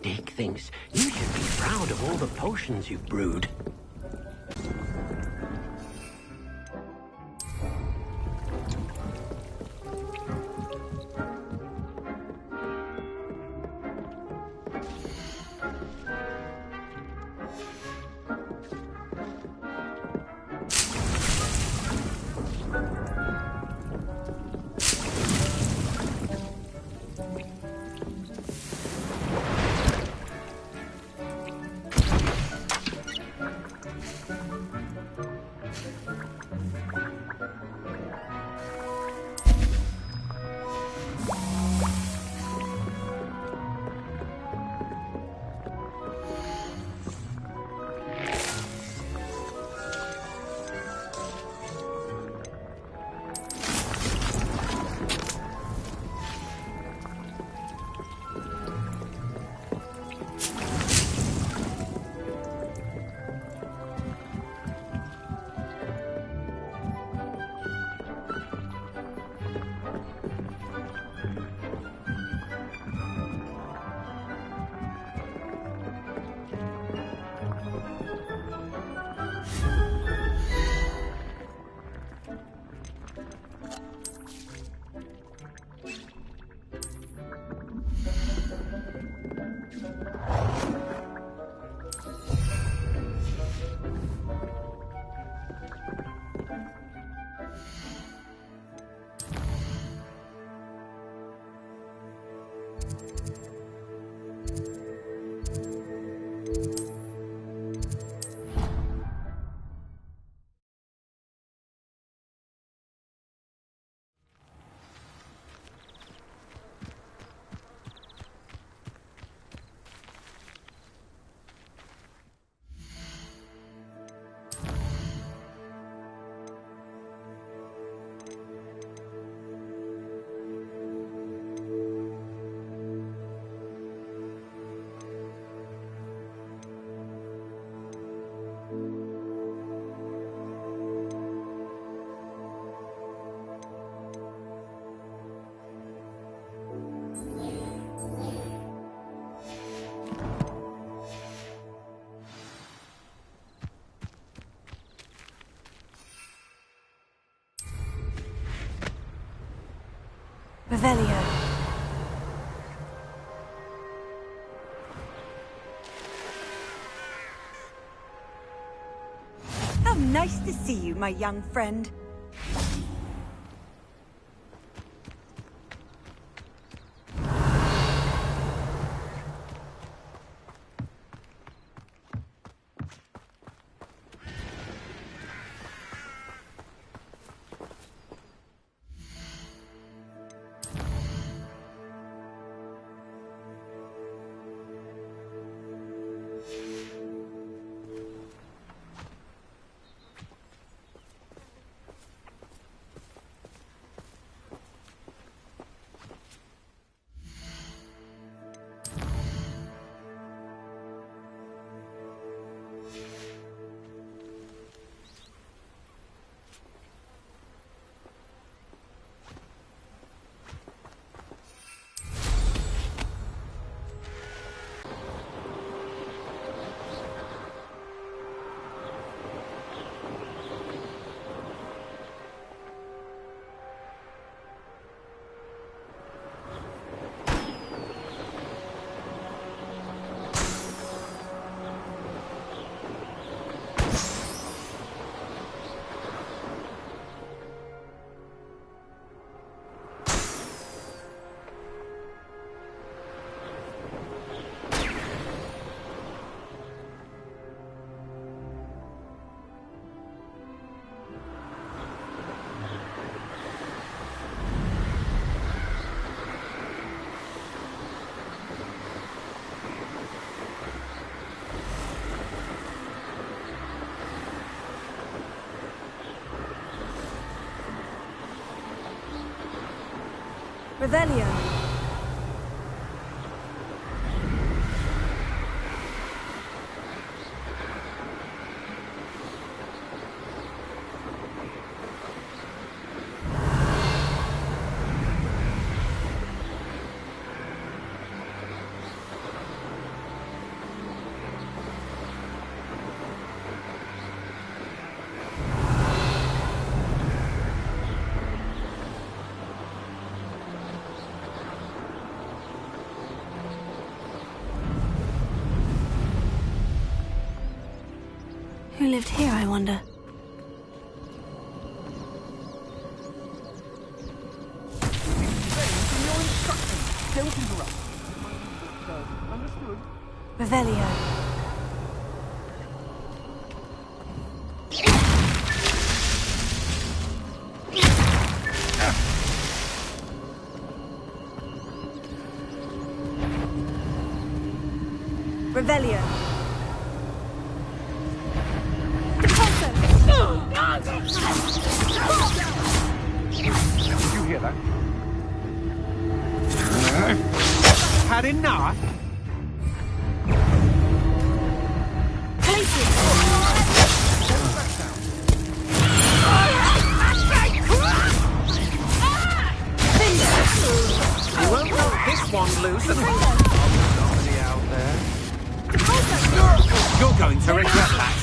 Dick thinks you should be proud of all the potions you've brewed. Revelio. How nice to see you, my young friend. Revelio. Who lived here, I wonder? Don't interrupt. Understood. Revelio. Revelio. Did you hear that? Had enough? You won't knock this one loose and somebody out there. You're going to regret that.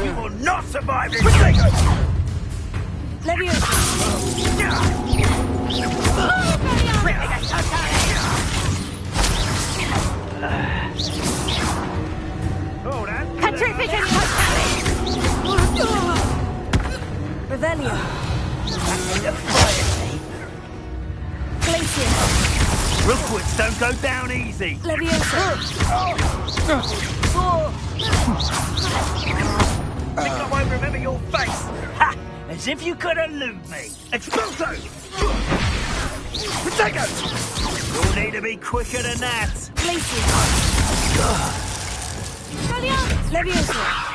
You will not survive this thing! Oh, that's Revelio. Rookwoods don't go down easy. Leviosa. Think I won't remember your face? Ha! As if you could elude me. Expulso! Protego! You'll need to be quicker than that. Leviosa.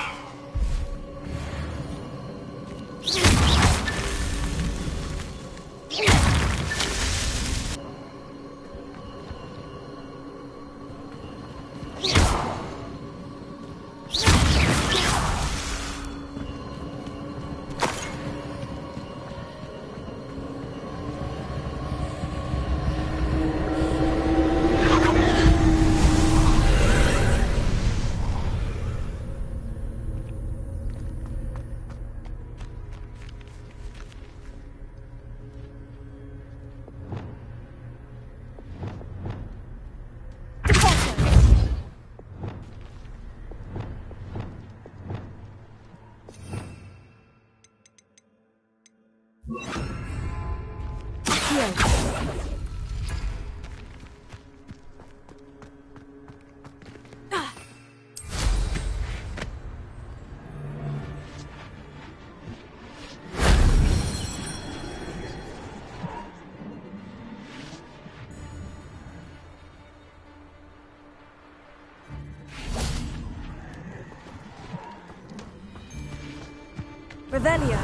Revelio.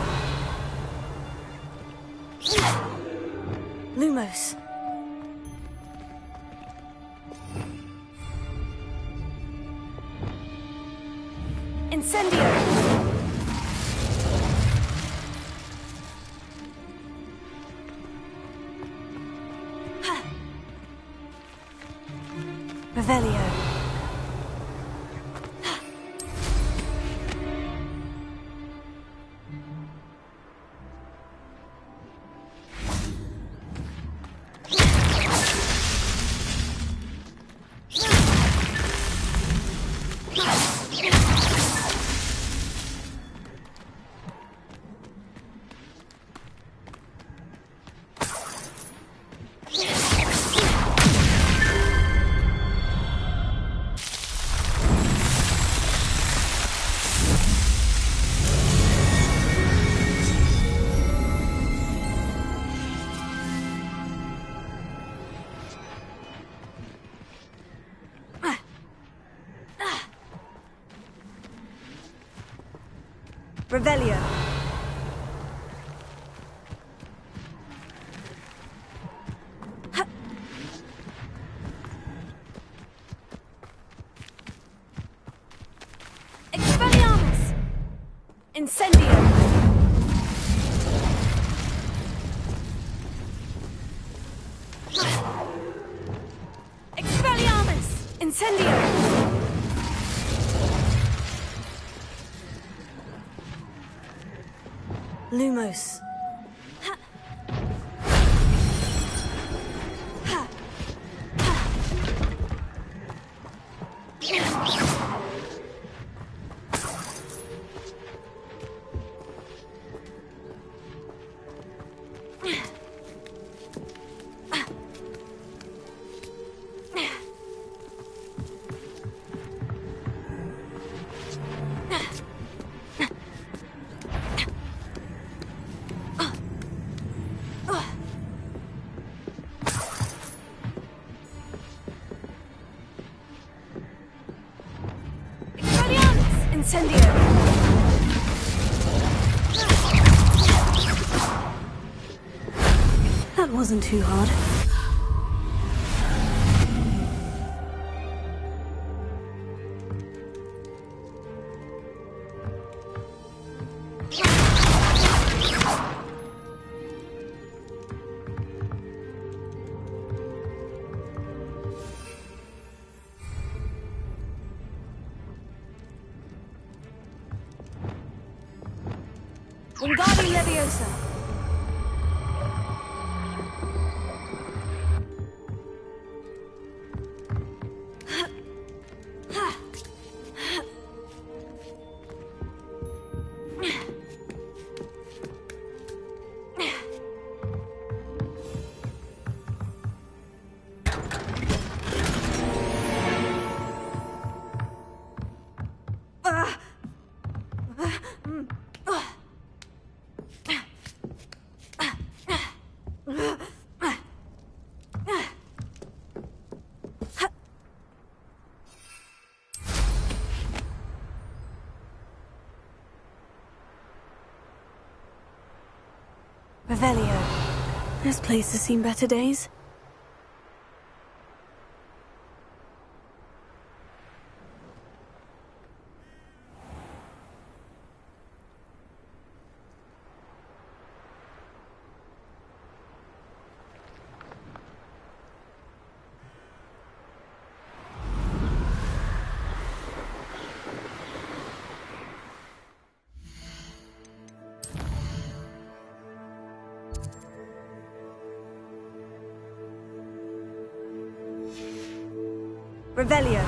Lumos. Incendio. Revelio. Revelio. Expelliarmus. Incendio. Expelliarmus. Incendio. Lumos. Incendio. That wasn't too hard. Wingardium Leviosa. Revelio. This place has seen better days. Revelio.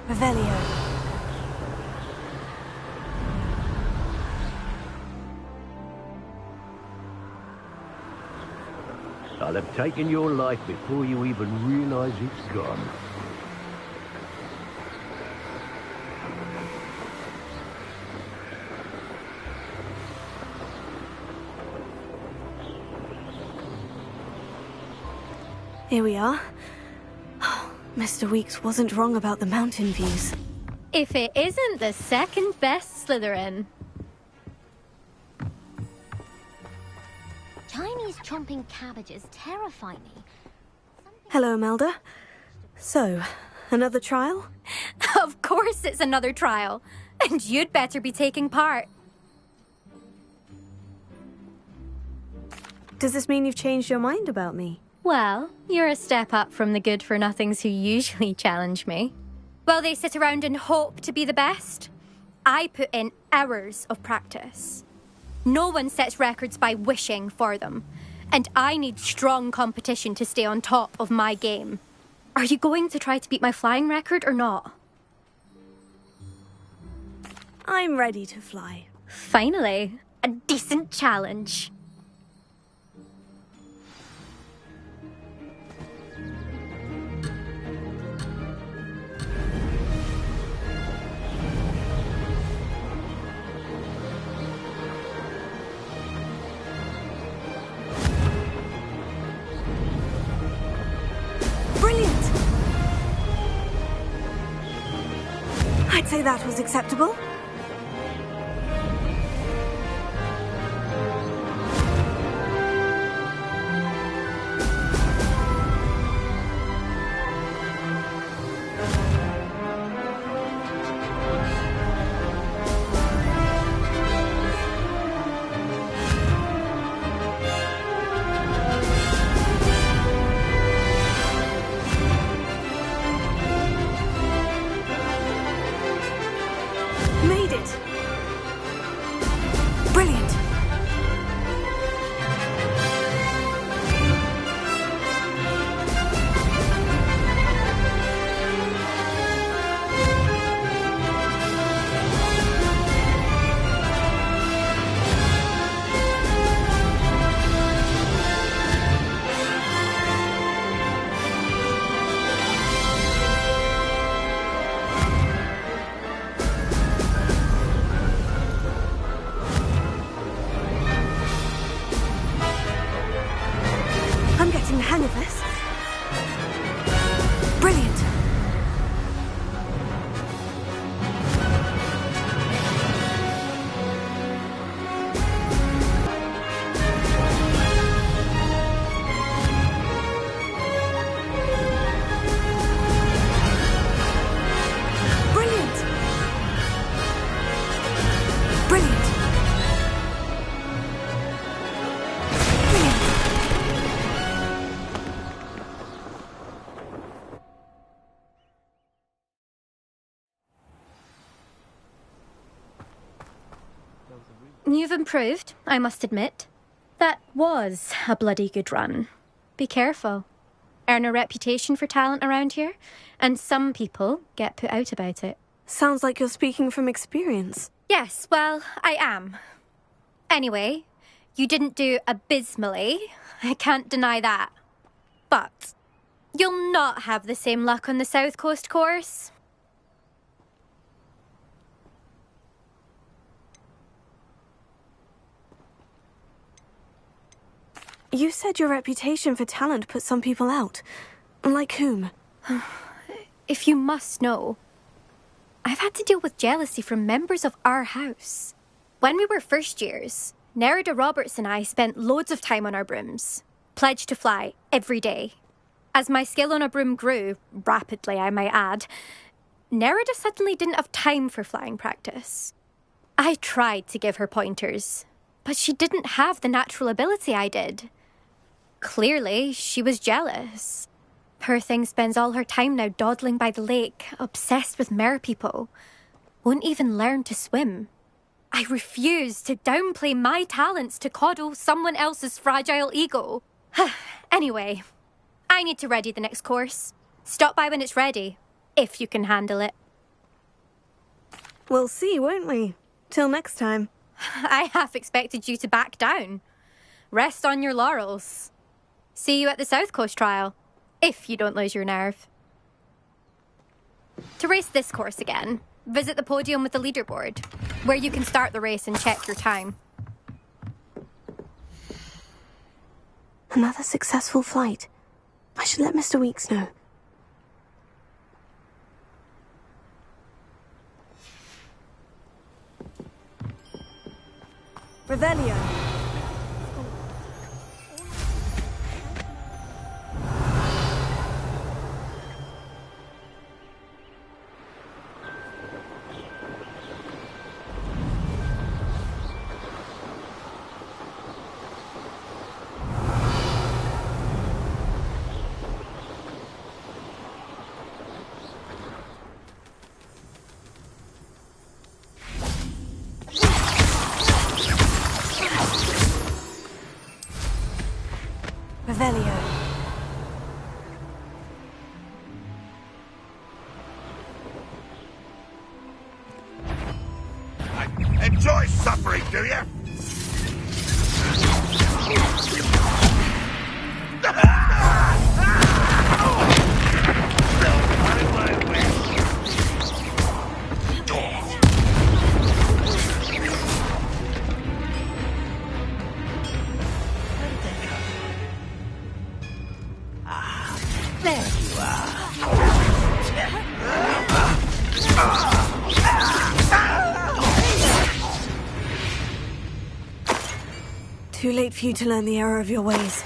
Revelio. I'll have taken your life before you even realize it's gone. Here we are. Mr. Weeks wasn't wrong about the mountain views. If it isn't the second best Slytherin. Chinese chomping cabbages terrify me. Hello, Imelda. So, another trial? Of course it's another trial. And you'd better be taking part. Does this mean you've changed your mind about me? Well, you're a step up from the good-for-nothings who usually challenge me. While they sit around and hope to be the best, I put in hours of practice. No one sets records by wishing for them, and I need strong competition to stay on top of my game. Are you going to try to beat my flying record or not? I'm ready to fly. Finally, a decent challenge. Brilliant! I'd say that was acceptable. Brilliant. You've improved, I must admit. That was a bloody good run. Be careful. Earn a reputation for talent around here, and some people get put out about it. Sounds like you're speaking from experience. Yes, well, I am. Anyway, you didn't do abysmally. I can't deny that. But you'll not have the same luck on the South Coast course. You said your reputation for talent put some people out. Like whom? If you must know, I've had to deal with jealousy from members of our house. When we were first years, Nerida Roberts and I spent loads of time on our brooms, pledged to fly every day. As my skill on a broom grew, rapidly I might add, Nerida suddenly didn't have time for flying practice. I tried to give her pointers, but she didn't have the natural ability I did. Clearly, she was jealous. Poor thing spends all her time now dawdling by the lake, obsessed with merpeople. Won't even learn to swim. I refuse to downplay my talents to coddle someone else's fragile ego. Anyway, I need to ready the next course. Stop by when it's ready, if you can handle it. We'll see, won't we? Till next time. I half expected you to back down. Rest on your laurels. See you at the South Coast trial, if you don't lose your nerve. To race this course again, visit the podium with the leaderboard, where you can start the race and check your time. Another successful flight. I should let Mr. Weeks know. Revelio. Revelio. Enjoy suffering, do you? Too late for you to learn the error of your ways.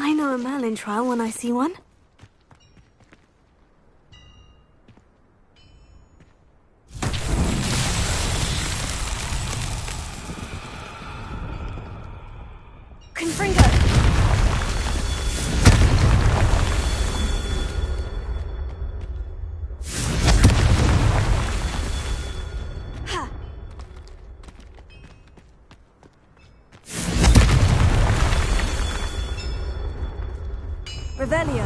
I know a Merlin trial when I see one. Confringo! Revelio.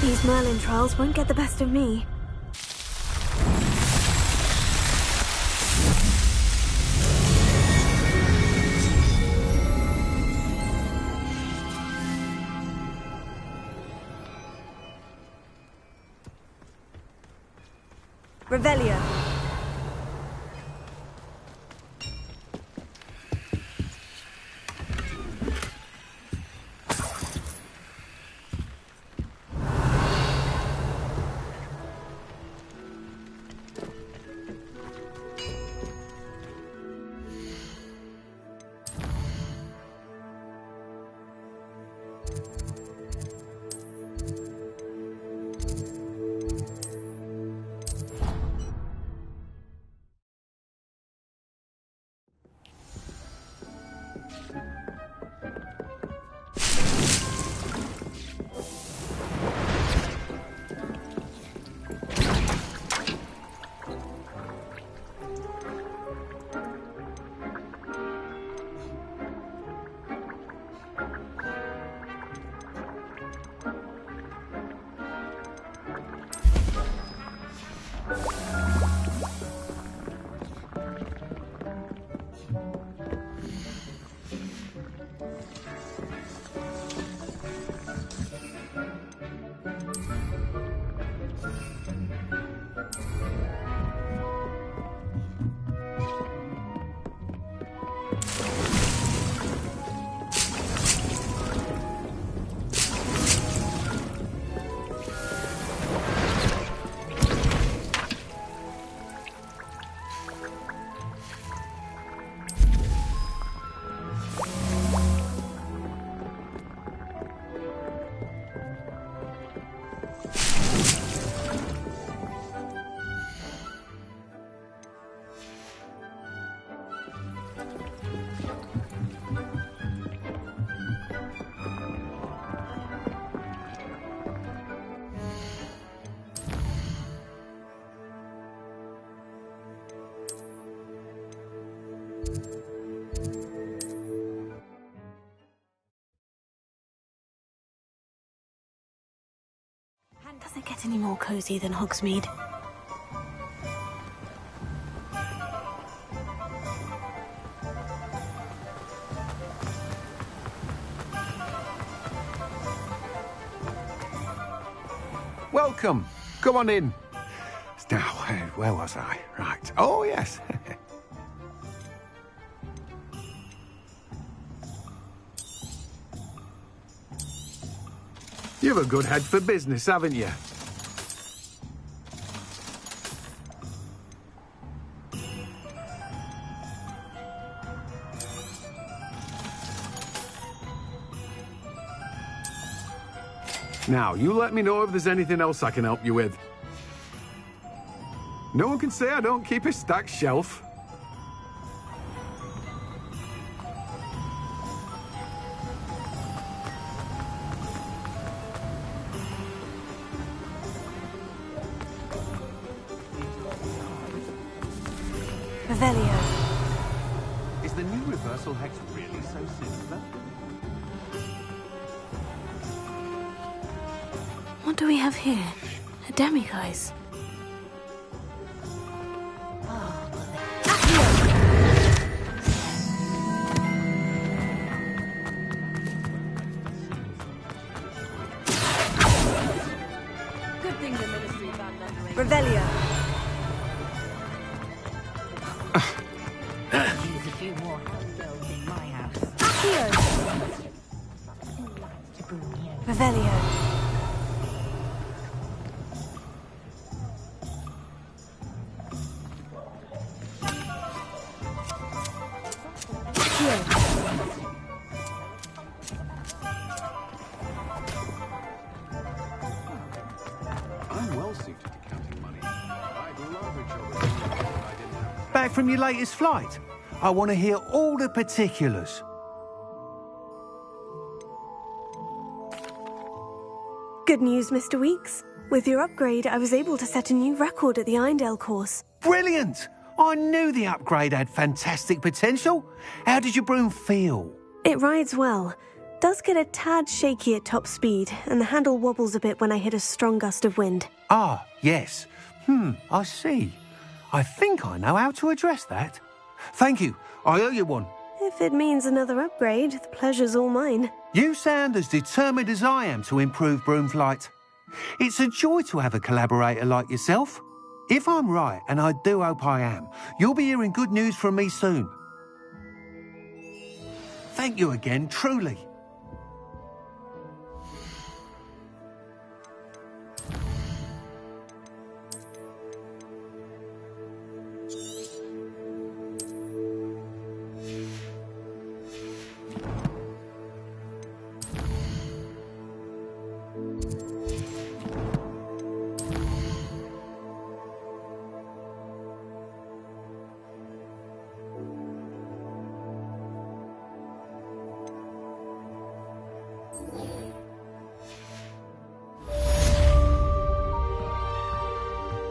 These Merlin trials won't get the best of me. Revelio. Doesn't get any more cozy than Hogsmeade. Welcome. Come on in. Now, where was I? Right. Oh, yes. You've a good head for business, haven't you? Now, you let me know if there's anything else I can help you with. No one can say I don't keep a stacked shelf. Revelio. Is the new reversal hex really so sinister? What do we have here? A demiguise. Good thing the Ministry banned underage. Revelio. Use a few more girls in my house. Revelio. I'm well suited to counting money. I'd love a job as if I didn't have... Back from your latest flight? I want to hear all the particulars. Good news, Mr. Weeks. With your upgrade, I was able to set a new record at the Irondale course. Brilliant! I knew the upgrade had fantastic potential. How did your broom feel? It rides well, does get a tad shaky at top speed, and the handle wobbles a bit when I hit a strong gust of wind. Ah, yes. I see. I think I know how to address that. Thank you. I owe you one. If it means another upgrade, the pleasure's all mine. You sound as determined as I am to improve Broomflight. It's a joy to have a collaborator like yourself. If I'm right, and I do hope I am, you'll be hearing good news from me soon. Thank you again, truly.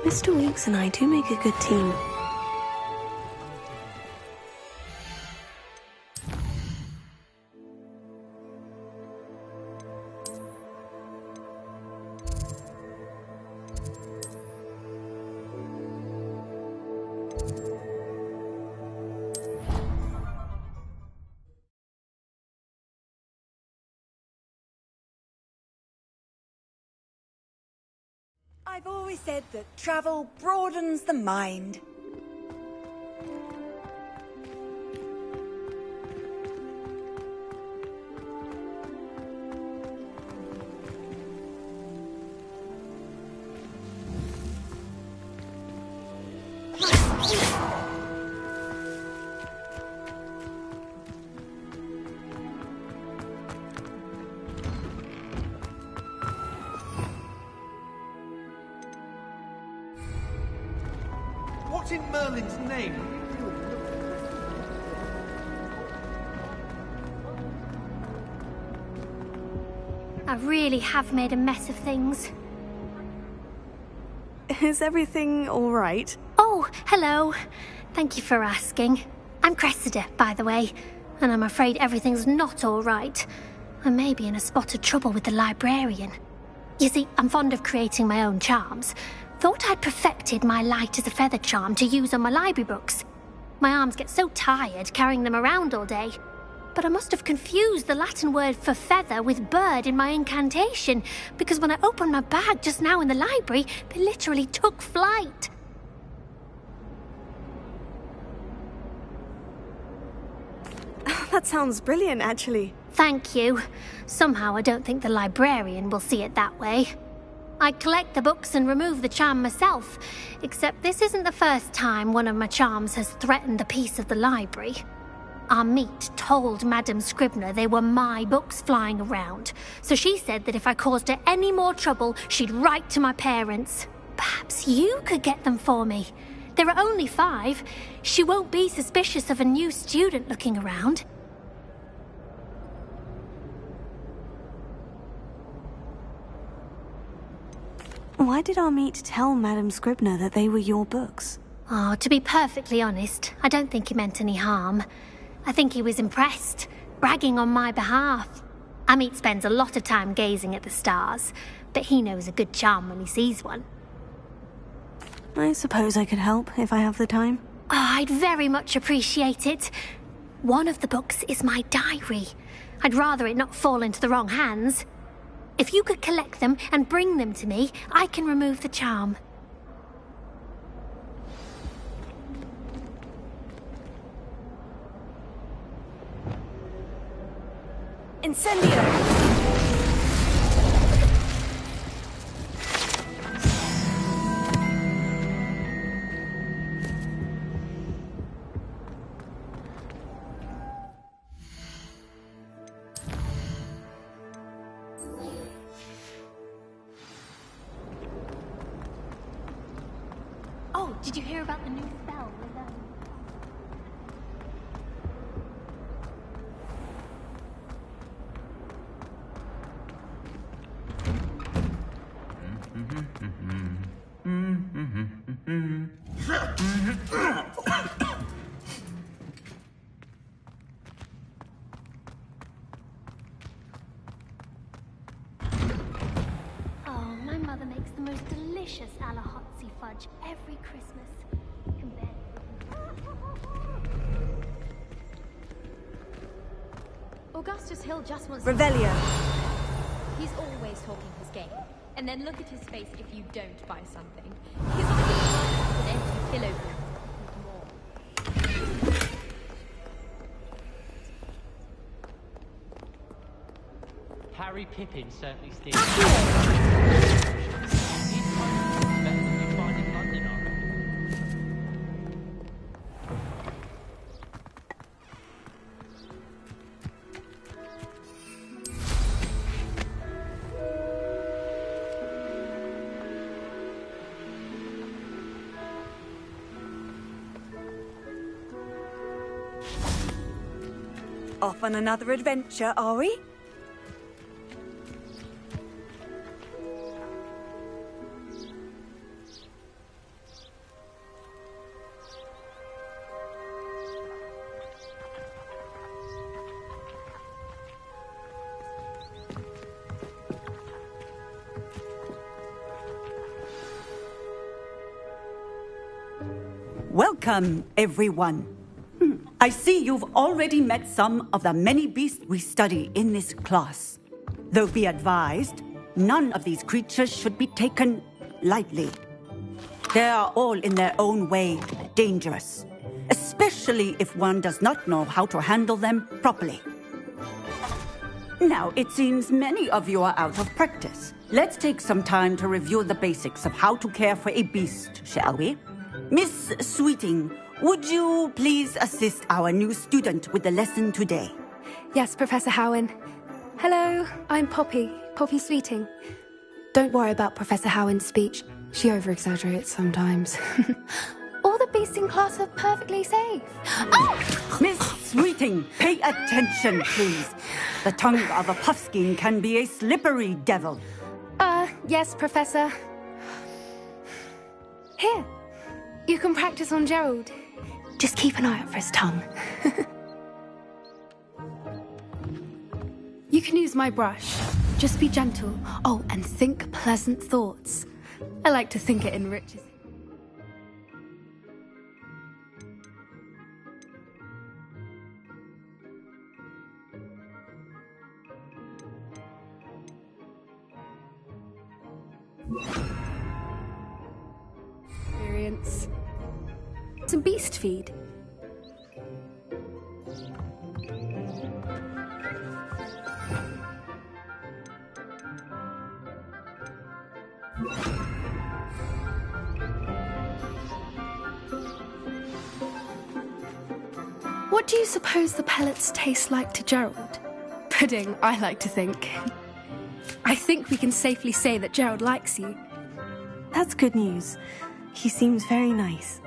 Mr. Weeks and I do make a good team. I've always said that travel broadens the mind. What in Merlin's name? I really have made a mess of things. Is everything all right? Oh, hello. Thank you for asking. I'm Cressida, by the way, and I'm afraid everything's not all right. I may be in a spot of trouble with the librarian. You see, I'm fond of creating my own charms. Thought I'd perfected my light as a feather charm to use on my library books. My arms get so tired carrying them around all day. But I must have confused the Latin word for feather with bird in my incantation, because when I opened my bag just now in the library, they literally took flight. That sounds brilliant, actually. Thank you. Somehow I don't think the librarian will see it that way. I collect the books and remove the charm myself, except this isn't the first time one of my charms has threatened the peace of the library. Our meet told Madame Scribner they were my books flying around, so she said that if I caused her any more trouble, she'd write to my parents. Perhaps you could get them for me. There are only 5. She won't be suspicious of a new student looking around. Why did our meet tell Madame Scribner that they were your books? Oh, to be perfectly honest, I don't think he meant any harm. I think he was impressed, bragging on my behalf. Amit spends a lot of time gazing at the stars, but he knows a good charm when he sees one. I suppose I could help if I have the time. Oh, I'd very much appreciate it. One of the books is my diary. I'd rather it not fall into the wrong hands. If you could collect them and bring them to me, I can remove the charm. Incendio! Oh, did you hear about the new spell with delicious Alahotzi fudge every Christmas. Augustus Hill just wants Revelio. He's always talking his game. And then look at his face if you don't buy something. He's like an empty pillow booth. Harry Pippin certainly steals. Better than you find in London, I reckon. Off on another adventure, are we? Welcome, everyone. I see you've already met some of the many beasts we study in this class. Though be advised, none of these creatures should be taken lightly. They are all in their own way dangerous, especially if one does not know how to handle them properly. Now, it seems many of you are out of practice. Let's take some time to review the basics of how to care for a beast, shall we? Miss Sweeting, would you please assist our new student with the lesson today? Yes, Professor Howen. Hello, I'm Poppy Sweeting. Don't worry about Professor Howen's speech. She over-exaggerates sometimes. All the beasts in class are perfectly safe. Oh! Miss Sweeting, pay attention, please. The tongue of a puffskein can be a slippery devil. Yes, Professor. Here, you can practice on Gerald. Just keep an eye out for his tongue. You can use my brush. Just be gentle. Oh, and think pleasant thoughts. I like to think it enriches. Experience. Some beast feed. What do you suppose the pellets taste like to Gerald? Pudding, I like to think. I think we can safely say that Gerald likes you. That's good news. He seems very nice.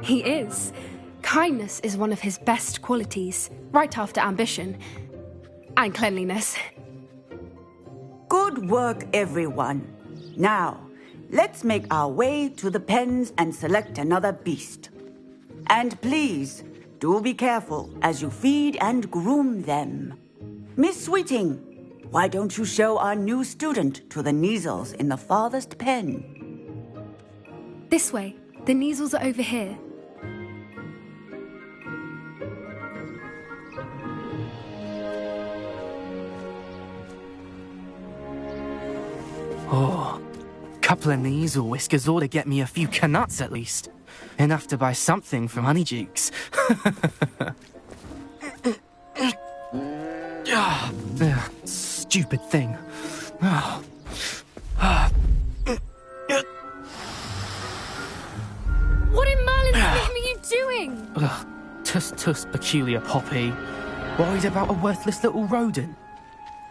He is. Kindness is one of his best qualities, right after ambition. And cleanliness. Good work, everyone. Now, let's make our way to the pens and select another beast. And please, do be careful as you feed and groom them. Miss Sweeting, why don't you show our new student to the Kneazles in the farthest pen? This way. The Kneazles are over here. Oh, couple of Kneazle whiskers ought to get me a few canuts at least. Enough to buy something from Honeydukes. Stupid thing. What in Merlin's name are you doing? Tuss, peculiar Poppy. Worried about a worthless little rodent?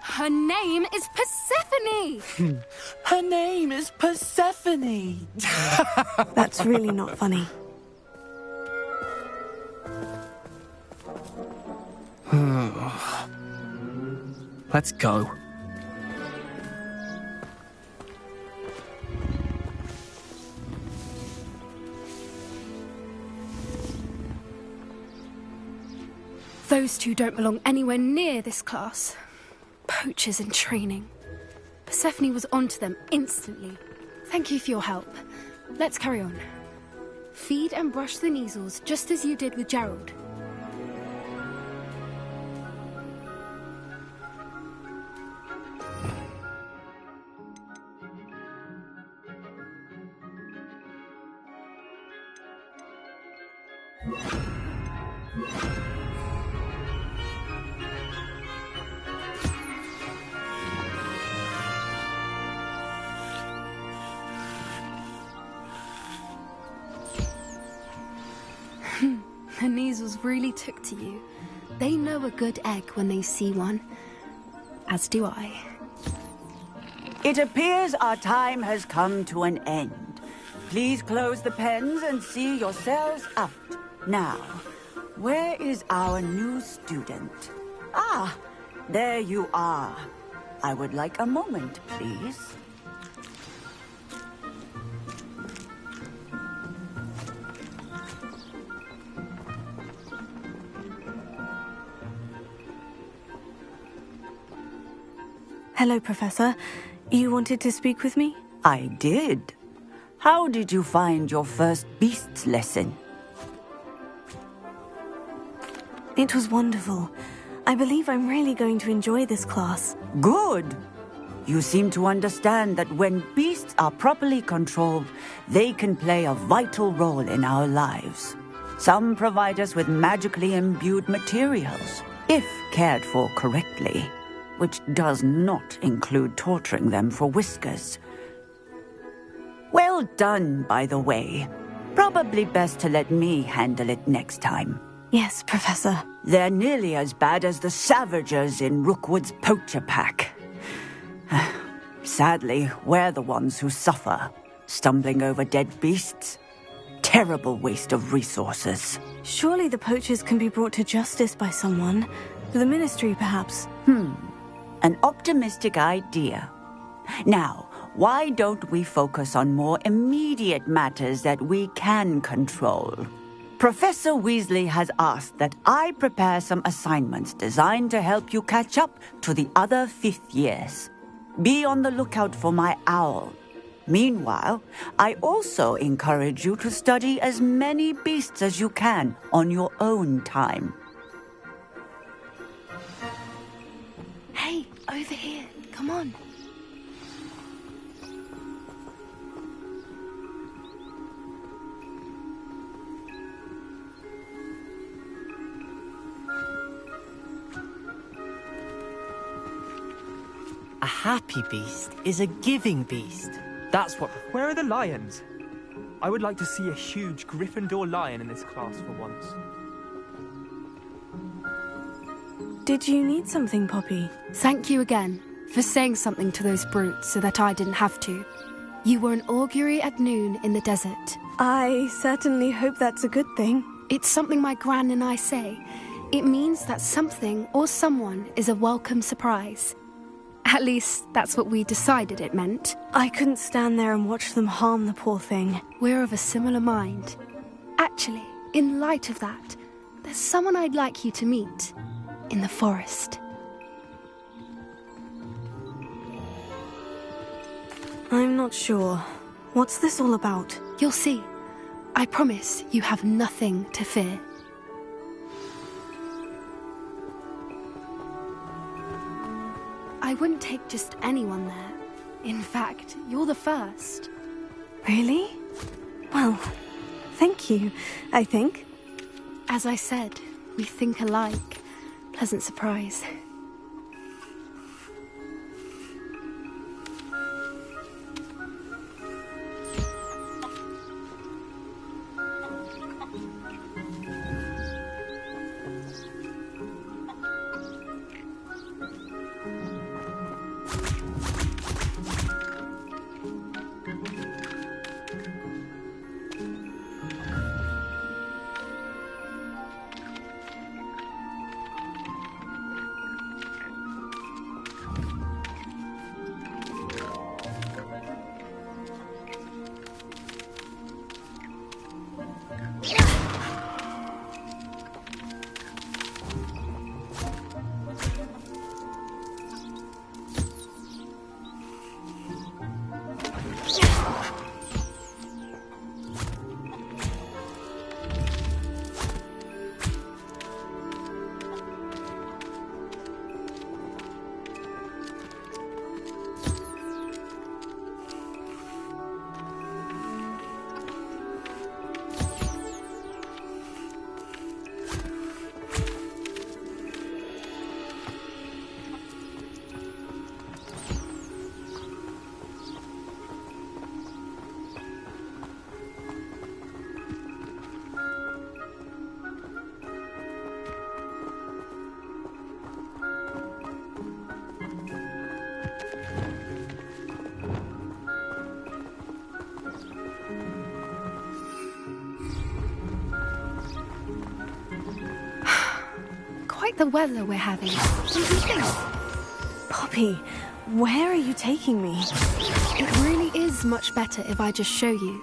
Her name is Persephone! Her name is Persephone! That's really not funny. Let's go. Those two don't belong anywhere near this class. Poachers in training. Persephone was onto them instantly. Thank you for your help. Let's carry on. Feed and brush the Kneazles just as you did with Gerald. The Kneazles really took to you. They know a good egg when they see one. As do I. It appears our time has come to an end. Please close the pens and see yourselves out. Now, where is our new student? Ah, there you are. I would like a moment, please. Hello, Professor. You wanted to speak with me? I did. How did you find your first beasts lesson? It was wonderful. I believe I'm really going to enjoy this class. Good. You seem to understand that when beasts are properly controlled, they can play a vital role in our lives. Some provide us with magically imbued materials, if cared for correctly, which does not include torturing them for whiskers. Well done, by the way. Probably best to let me handle it next time. Yes, Professor. They're nearly as bad as the Savagers in Rookwood's poacher pack. Sadly, we're the ones who suffer, stumbling over dead beasts. Terrible waste of resources. Surely the poachers can be brought to justice by someone. The Ministry, perhaps. An optimistic idea. Now, why don't we focus on more immediate matters that we can control? Professor Weasley has asked that I prepare some assignments designed to help you catch up to the other 5th years. Be on the lookout for my owl. Meanwhile, I also encourage you to study as many beasts as you can on your own time. Hey, over here. Come on. A happy beast is a giving beast. That's what... Where are the lions? I would like to see a huge Gryffindor lion in this class for once. Did you need something, Poppy? Thank you again for saying something to those brutes so that I didn't have to. You were an augury at noon in the desert. I certainly hope that's a good thing. It's something my gran and I say. It means that something or someone is a welcome surprise. At least, that's what we decided it meant. I couldn't stand there and watch them harm the poor thing. We're of a similar mind. Actually, in light of that, there's someone I'd like you to meet. In the forest. I'm not sure. What's this all about? You'll see. I promise you have nothing to fear. I wouldn't take just anyone there. In fact, you're the first. Really? Well, thank you, I think. As I said, we think alike. Pleasant surprise. at the weather we're having. What do you think? Poppy, where are you taking me? It really is much better if I just show you.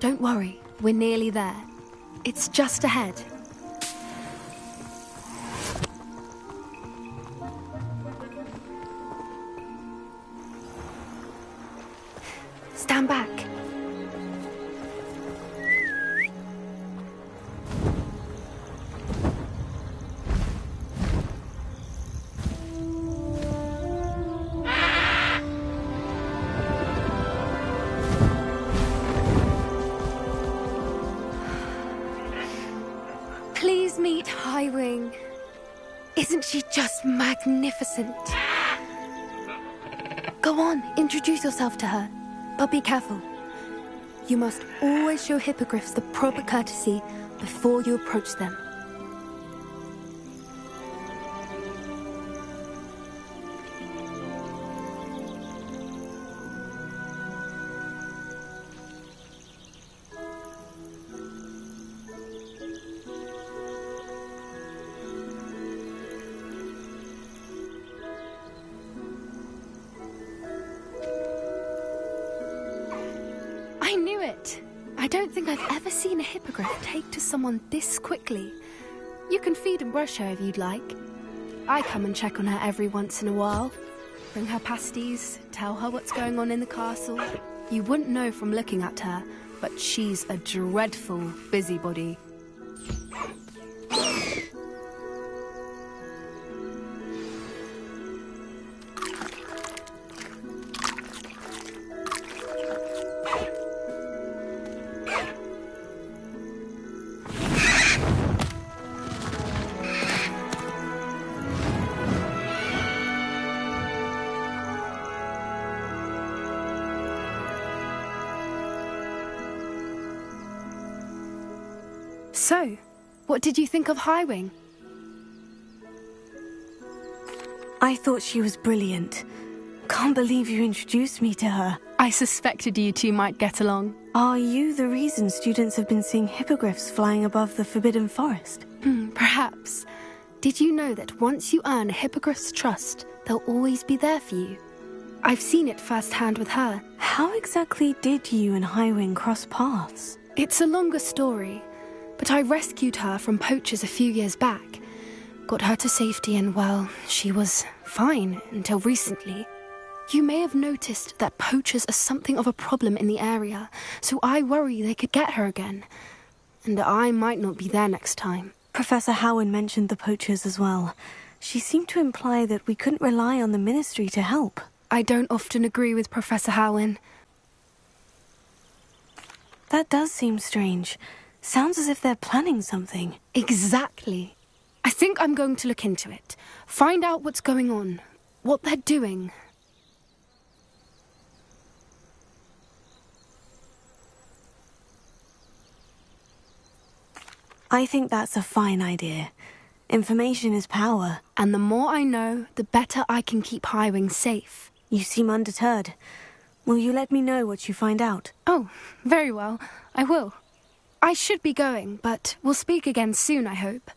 Don't worry, we're nearly there. It's just ahead. Stand back. Please meet Highwing. Isn't she just magnificent? Go on, introduce yourself to her. But be careful. You must always show hippogriffs the proper courtesy before you approach them. I knew it! I don't think I've ever seen a hippogriff take to someone this quickly. You can feed and brush her if you'd like. I come and check on her every once in a while. Bring her pasties, tell her what's going on in the castle. You wouldn't know from looking at her, but she's a dreadful busybody. So, what did you think of Highwing? I thought she was brilliant. Can't believe you introduced me to her. I suspected you two might get along. Are you the reason students have been seeing hippogriffs flying above the Forbidden Forest? Perhaps. Did you know that once you earn a hippogriff's trust, they'll always be there for you? I've seen it firsthand with her. How exactly did you and Highwing cross paths? It's a longer story, but I rescued her from poachers a few years back. Got her to safety and, well, she was fine until recently. You may have noticed that poachers are something of a problem in the area, so I worry they could get her again. And I might not be there next time. Professor Howin mentioned the poachers as well. She seemed to imply that we couldn't rely on the Ministry to help. I don't often agree with Professor Howin. That does seem strange. Sounds as if they're planning something. Exactly. I think I'm going to look into it. Find out what's going on. What they're doing. I think that's a fine idea. Information is power. And the more I know, the better I can keep Highwing safe. You seem undeterred. Will you let me know what you find out? Oh, very well. I will. I should be going, but we'll speak again soon, I hope.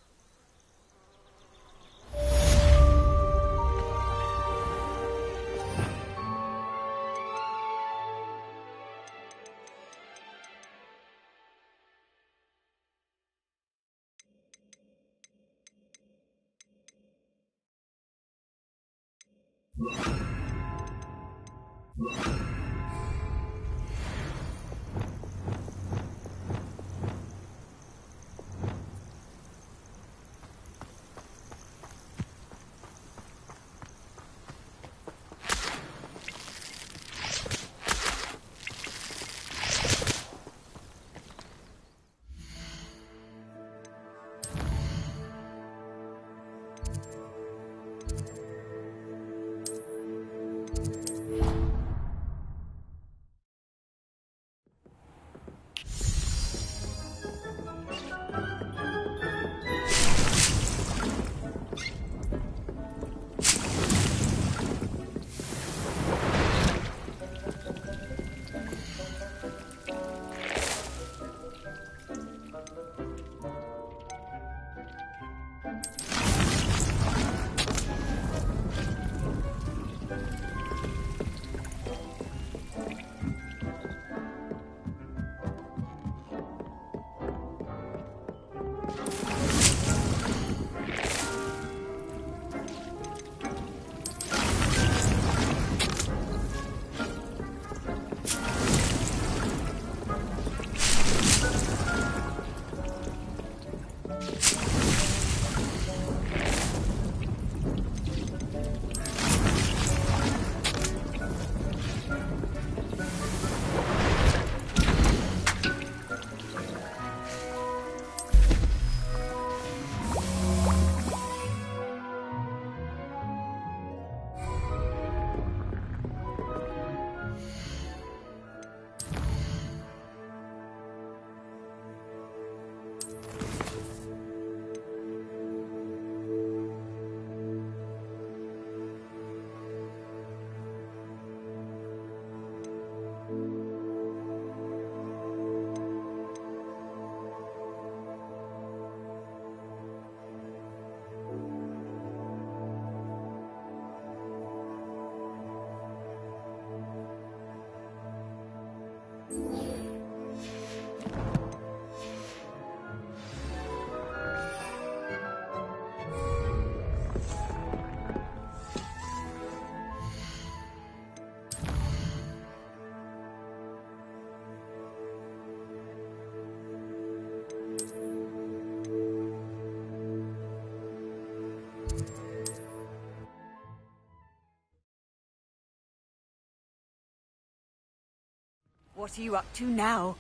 What are you up to now?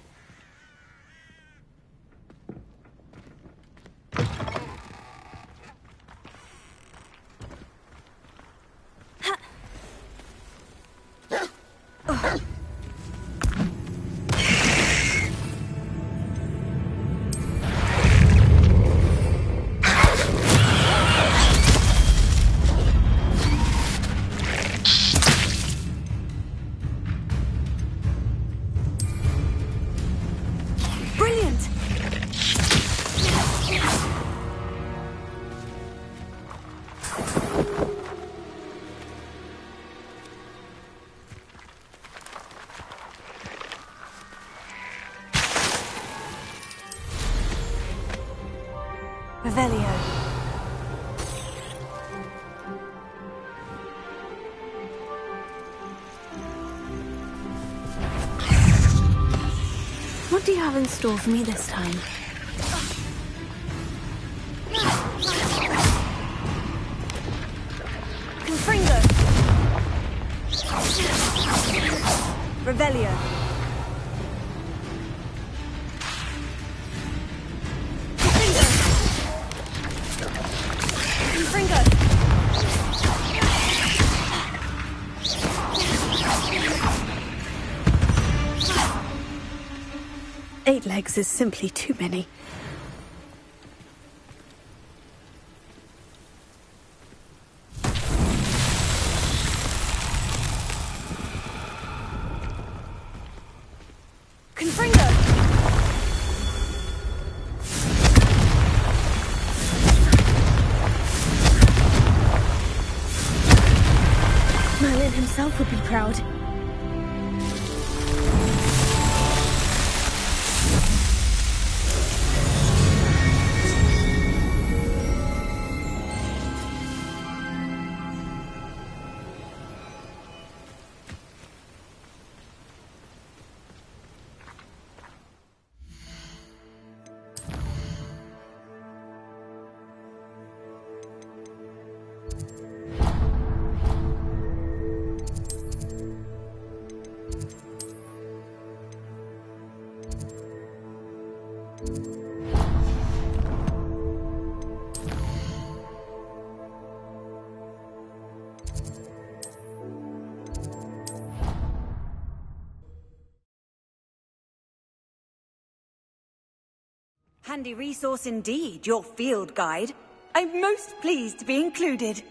Revelio. What do you have in store for me this time? Confringo. Revelio. Eight legs is simply too many. Confringo! Merlin himself would be proud. Handy resource indeed, your field guide. I'm most pleased to be included.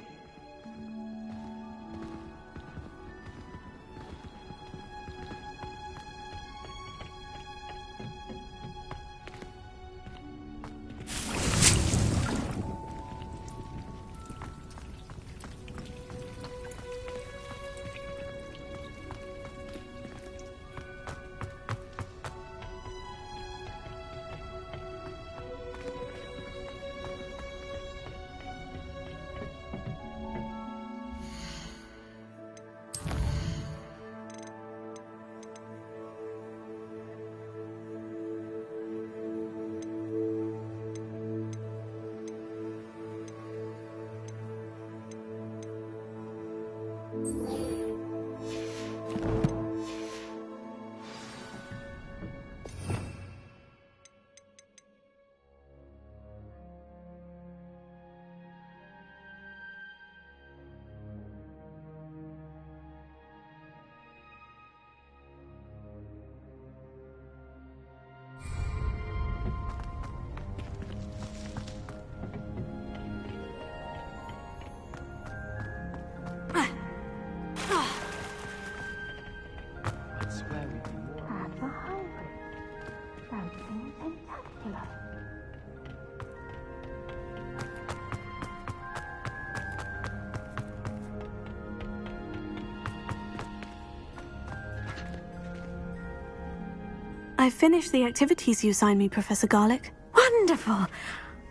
I've finished the activities you assigned me, Professor Garlick. Wonderful!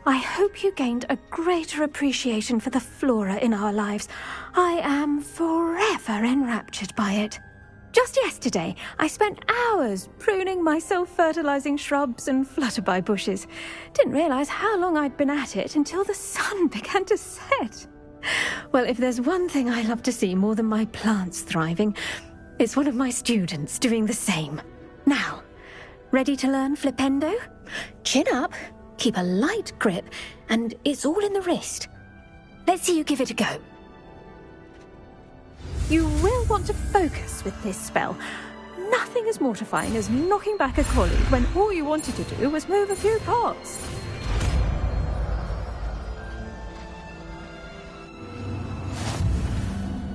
I hope you gained a greater appreciation for the flora in our lives. I am forever enraptured by it. Just yesterday, I spent hours pruning my self-fertilizing shrubs and flutterby bushes. Didn't realize how long I'd been at it until the sun began to set. Well, if there's one thing I love to see more than my plants thriving, it's one of my students doing the same. Ready to learn Flipendo? Chin up, keep a light grip, and it's all in the wrist. Let's see you give it a go. You will want to focus with this spell. Nothing as mortifying as knocking back a colleague when all you wanted to do was move a few parts.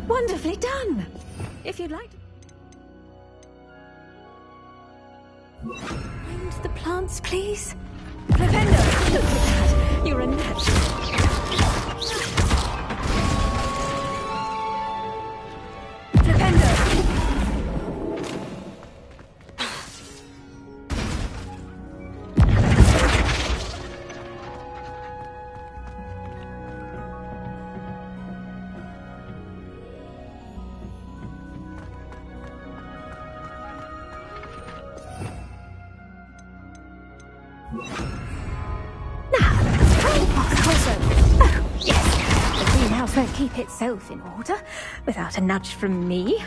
Wonderfully done! If you'd like to... Mind the plants, please? Flipendo, look at that! You're a natural. Won't keep itself in order without a nudge from me.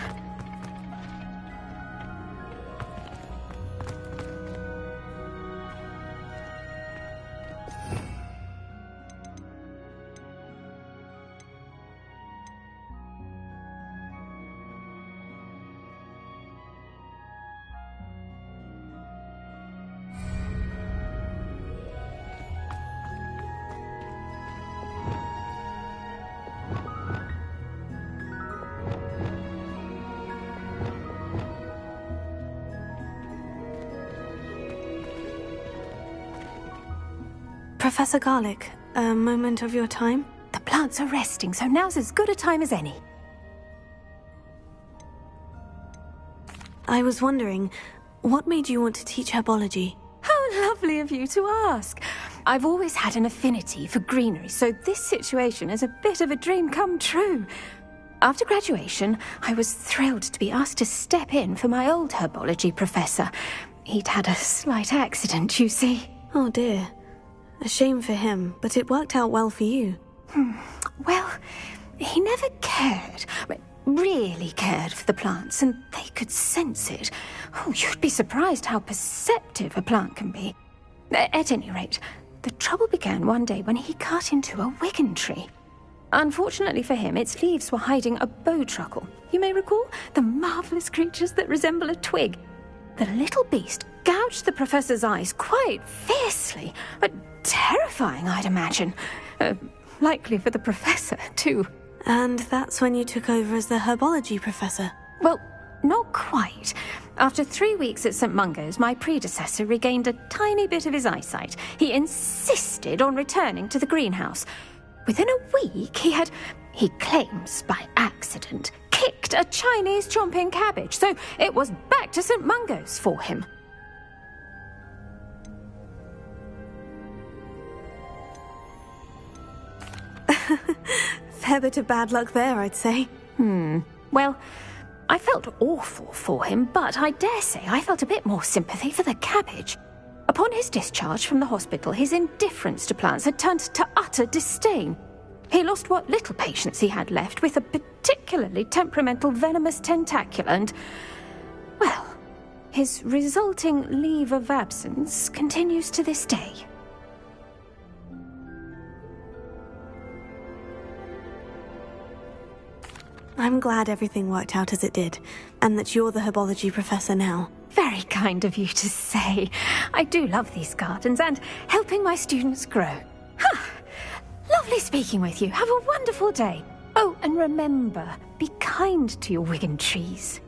Professor Garlick, a moment of your time? The plants are resting, so now's as good a time as any. I was wondering, what made you want to teach herbology? How lovely of you to ask. I've always had an affinity for greenery, so this situation is a bit of a dream come true. After graduation, I was thrilled to be asked to step in for my old herbology professor. He'd had a slight accident, you see. Oh dear. A shame for him, but it worked out well for you. Well, he never cared, really cared for the plants, and they could sense it. Oh, you'd be surprised how perceptive a plant can be. At any rate, the trouble began one day when he cut into a Wigan tree. Unfortunately for him, its leaves were hiding a bowtruckle. You may recall the marvellous creatures that resemble a twig. The little beast gouged the professor's eyes quite fiercely, but terrifying, I'd imagine. Likely for the professor, too. And that's when you took over as the herbology professor? Well, not quite. After 3 weeks at St. Mungo's, my predecessor regained a tiny bit of his eyesight. He insisted on returning to the greenhouse. Within a week, he claims by accident, kicked a Chinese chomping cabbage, so it was back to St. Mungo's for him. Fair bit of bad luck there, I'd say. Well, I felt awful for him, but I dare say I felt a bit more sympathy for the cabbage. Upon his discharge from the hospital, his indifference to plants had turned to utter disdain. He lost what little patience he had left with a particularly temperamental venomous tentacula and, well, his resulting leave of absence continues to this day. I'm glad everything worked out as it did, and that you're the herbology professor now. Very kind of you to say. I do love these gardens and helping my students grow. Lovely speaking with you. Have a wonderful day. Oh, and remember, be kind to your Wigan trees.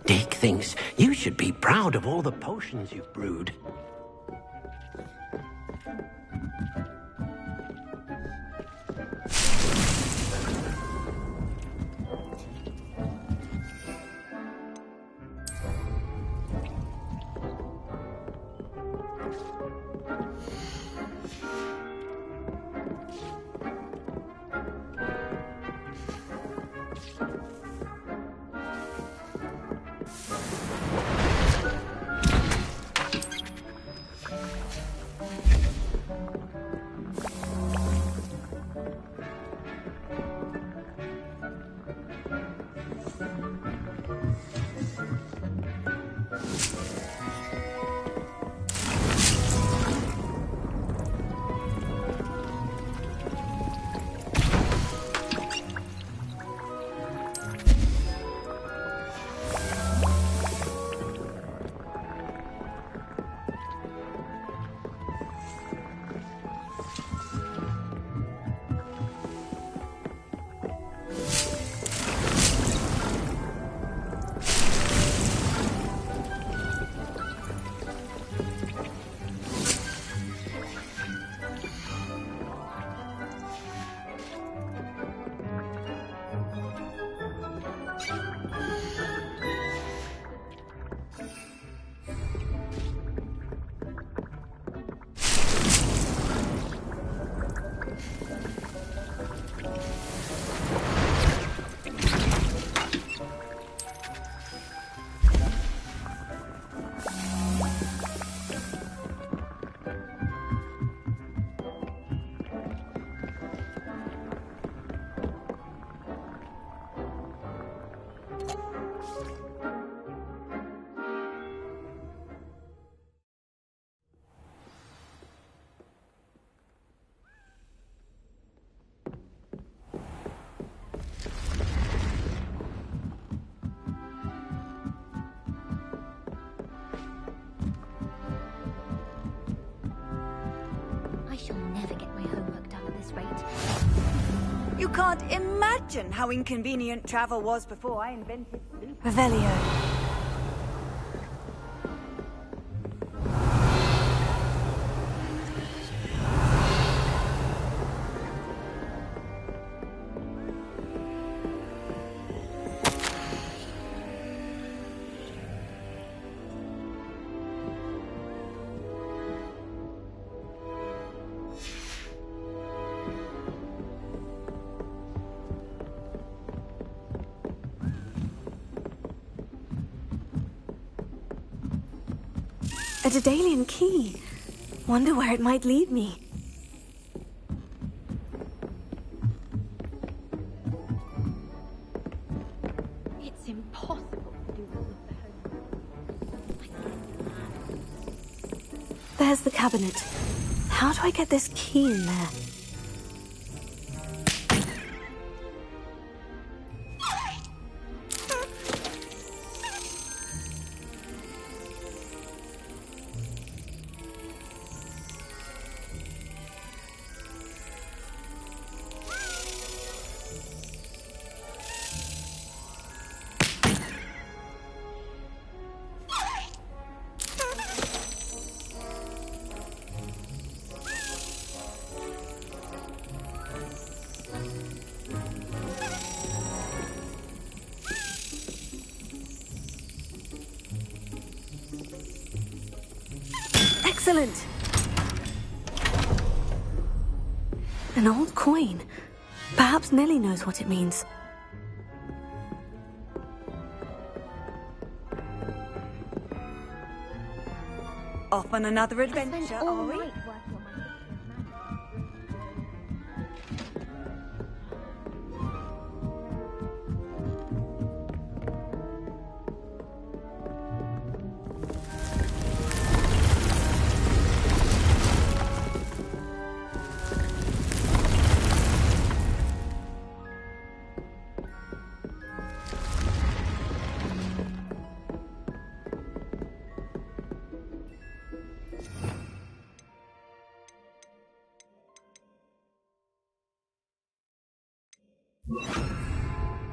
Dick thinks you should be proud of all the potions you've brewed. You can't imagine how inconvenient travel was before I invented sleep. Revelio. A Daedalian key. Wonder where it might lead me. It's impossible to do all of the homework. There's the cabinet. How do I get this key in there? Excellent! An old coin. Perhaps Nellie knows what it means. Off on another adventure, are we?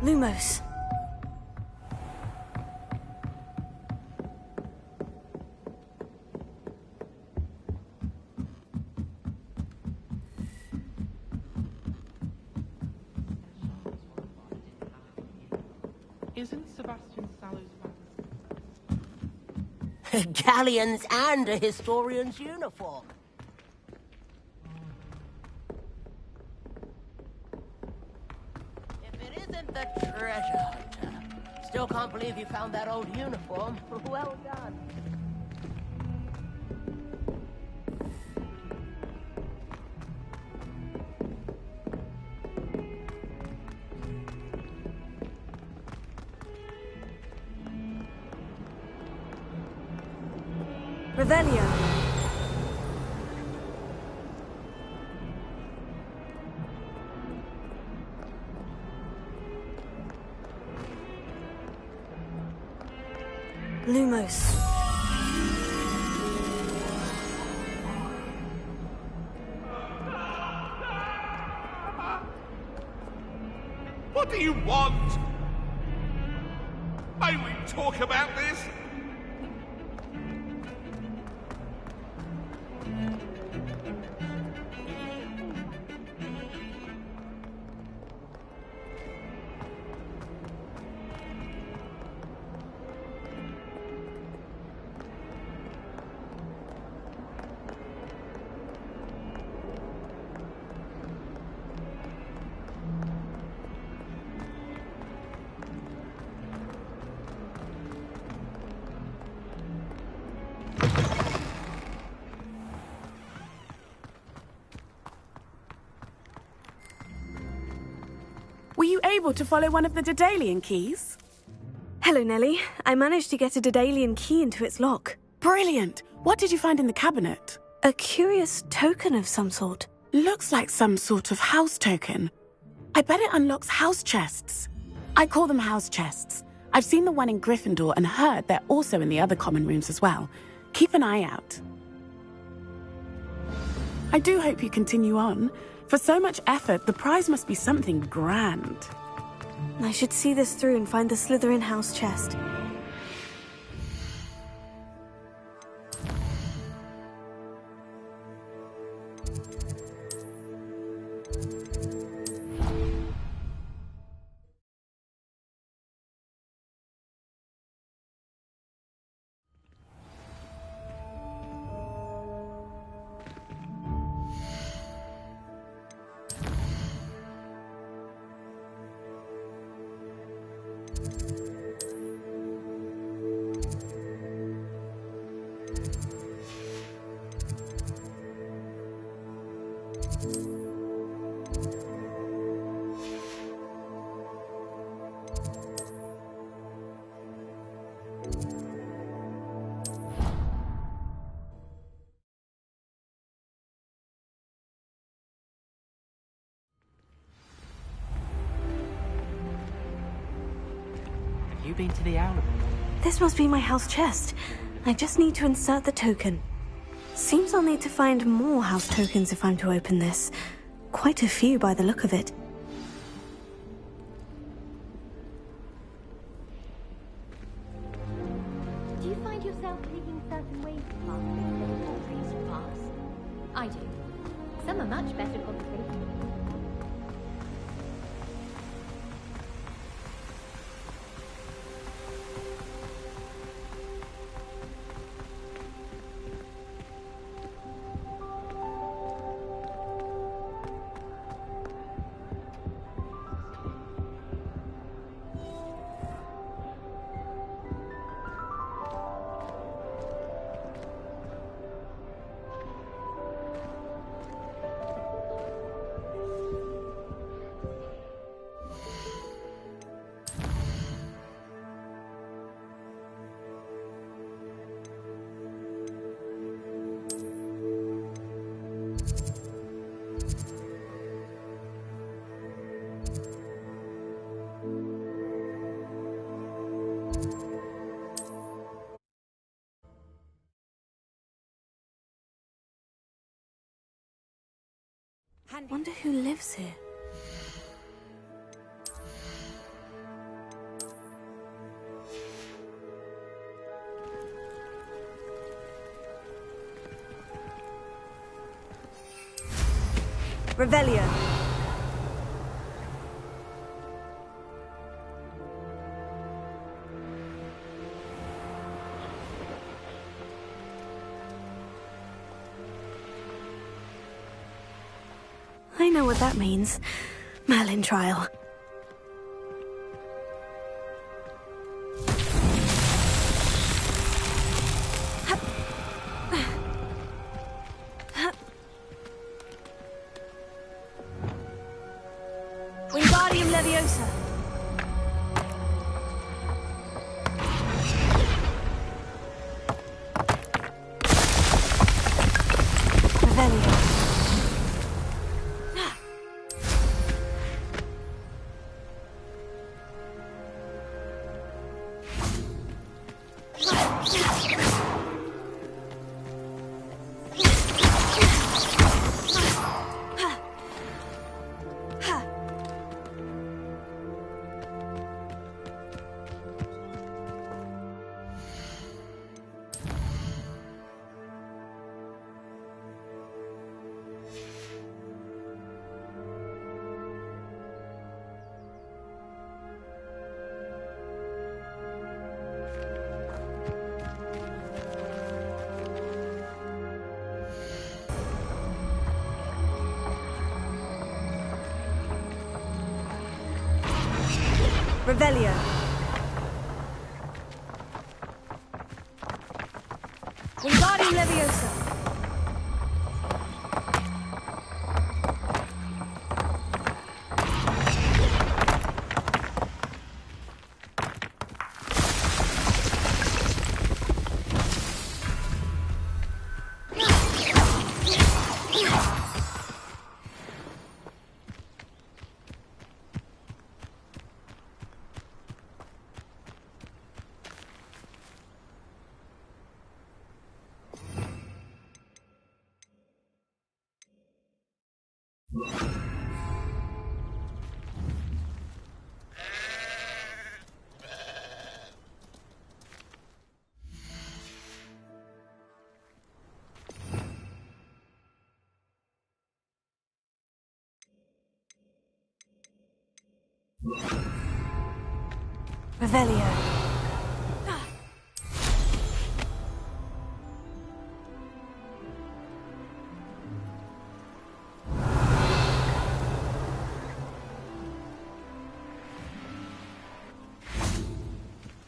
Lumos. Isn't Sebastian Sallow's Galleons and a historian's uniform. If it isn't the treasure hunter. Still can't believe you found that old uniform. Well done. Revelio. Lumos. What do you want? May we talk about this? Were you able to follow one of the Daedalian keys? Hello, Nellie. I managed to get a Daedalian key into its lock. Brilliant! What did you find in the cabinet? A curious token of some sort. Looks like some sort of house token. I bet it unlocks house chests. I call them house chests. I've seen the one in Gryffindor and heard they're also in the other common rooms as well. Keep an eye out. I do hope you continue on. For so much effort, the prize must be something grand. I should see this through and find the Slytherin house chest. Have you been to the Owl? This must be my house chest. I just need to insert the token. Seems I'll need to find more house tokens if I'm to open this. Quite a few by the look of it. Do you find yourself taking certain ways to pass things that are trees to pass? I do. Some are much better conversation. Wonder who lives here. Revelio. I know what that means. Merlin trial. Wingardium Leviosa. Revelio. Revelio. Wingardium Leviosa. Revelio.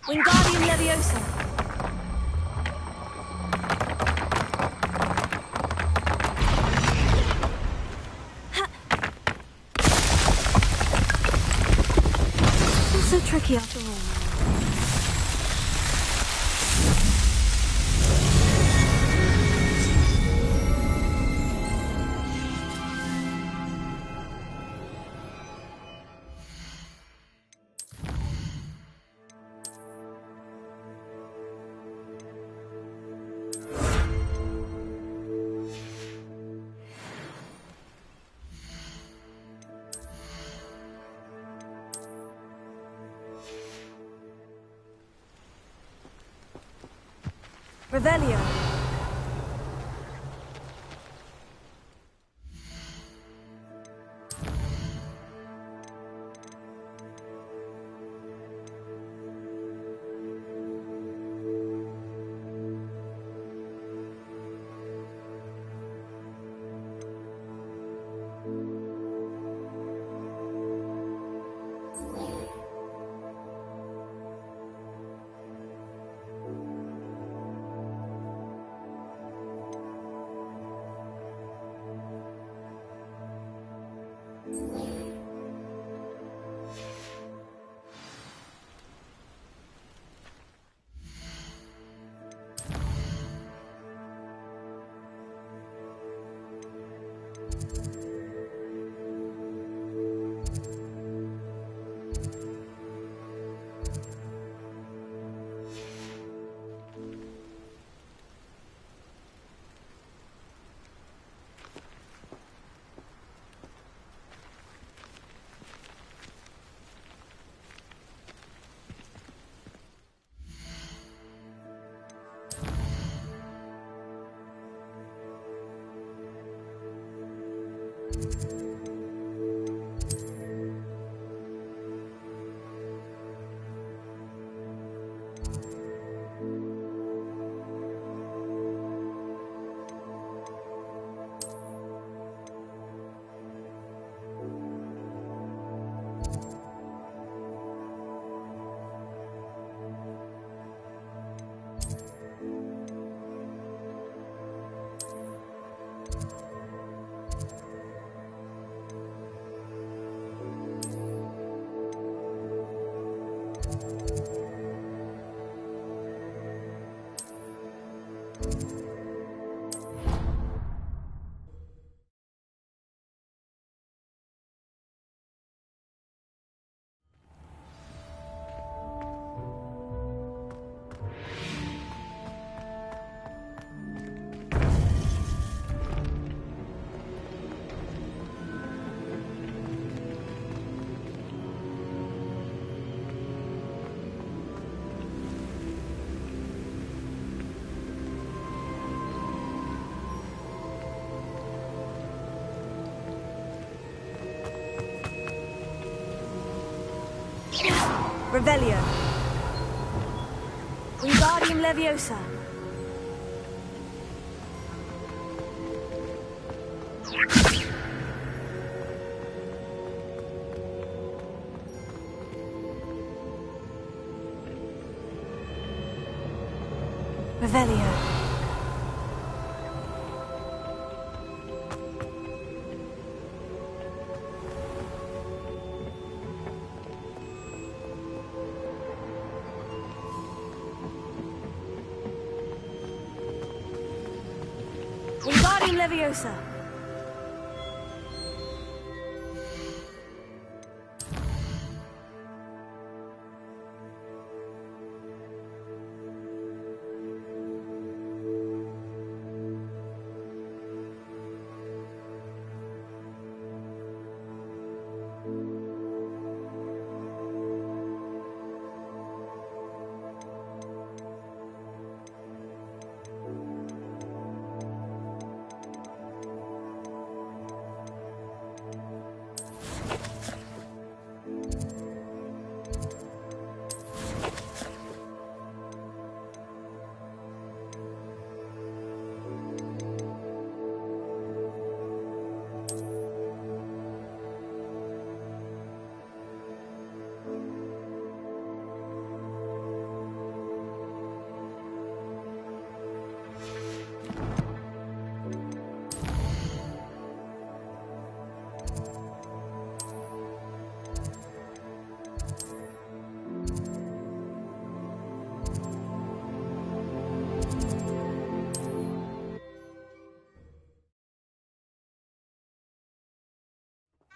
Wingardium Leviosa. It's so tricky after all. Revelio. Revelio. Wingardium Leviosa. Revelio. Wingardium Leviosa.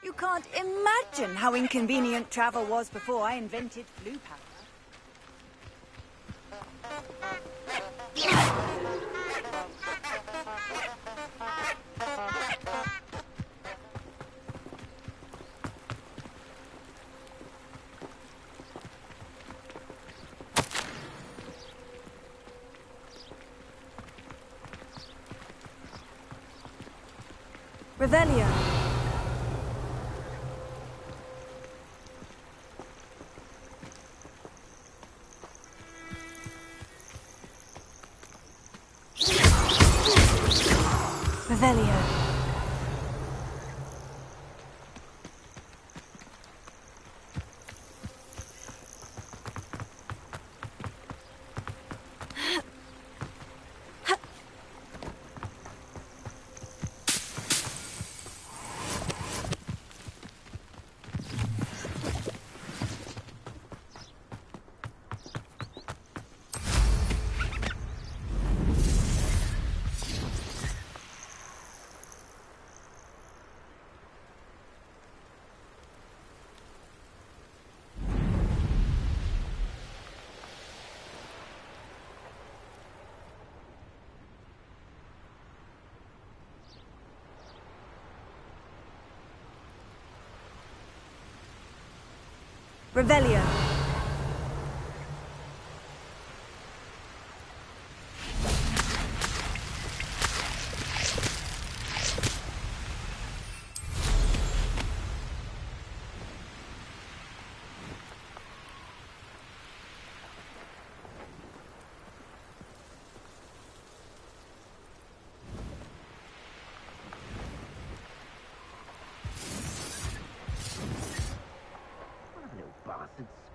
You can't imagine how inconvenient travel was before I invented flu powder. Revelio. Revelio. Revelio.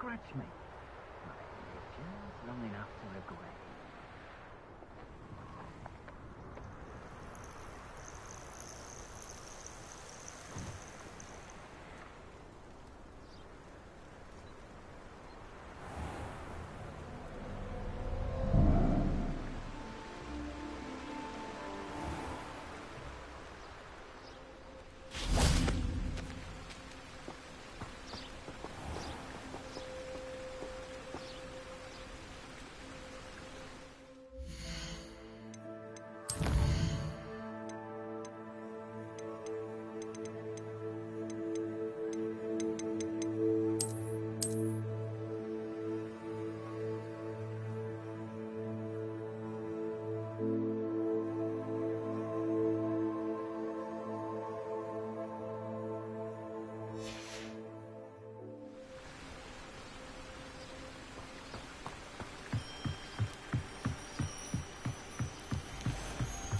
scratch me. Just long enough to regret.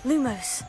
Lumos.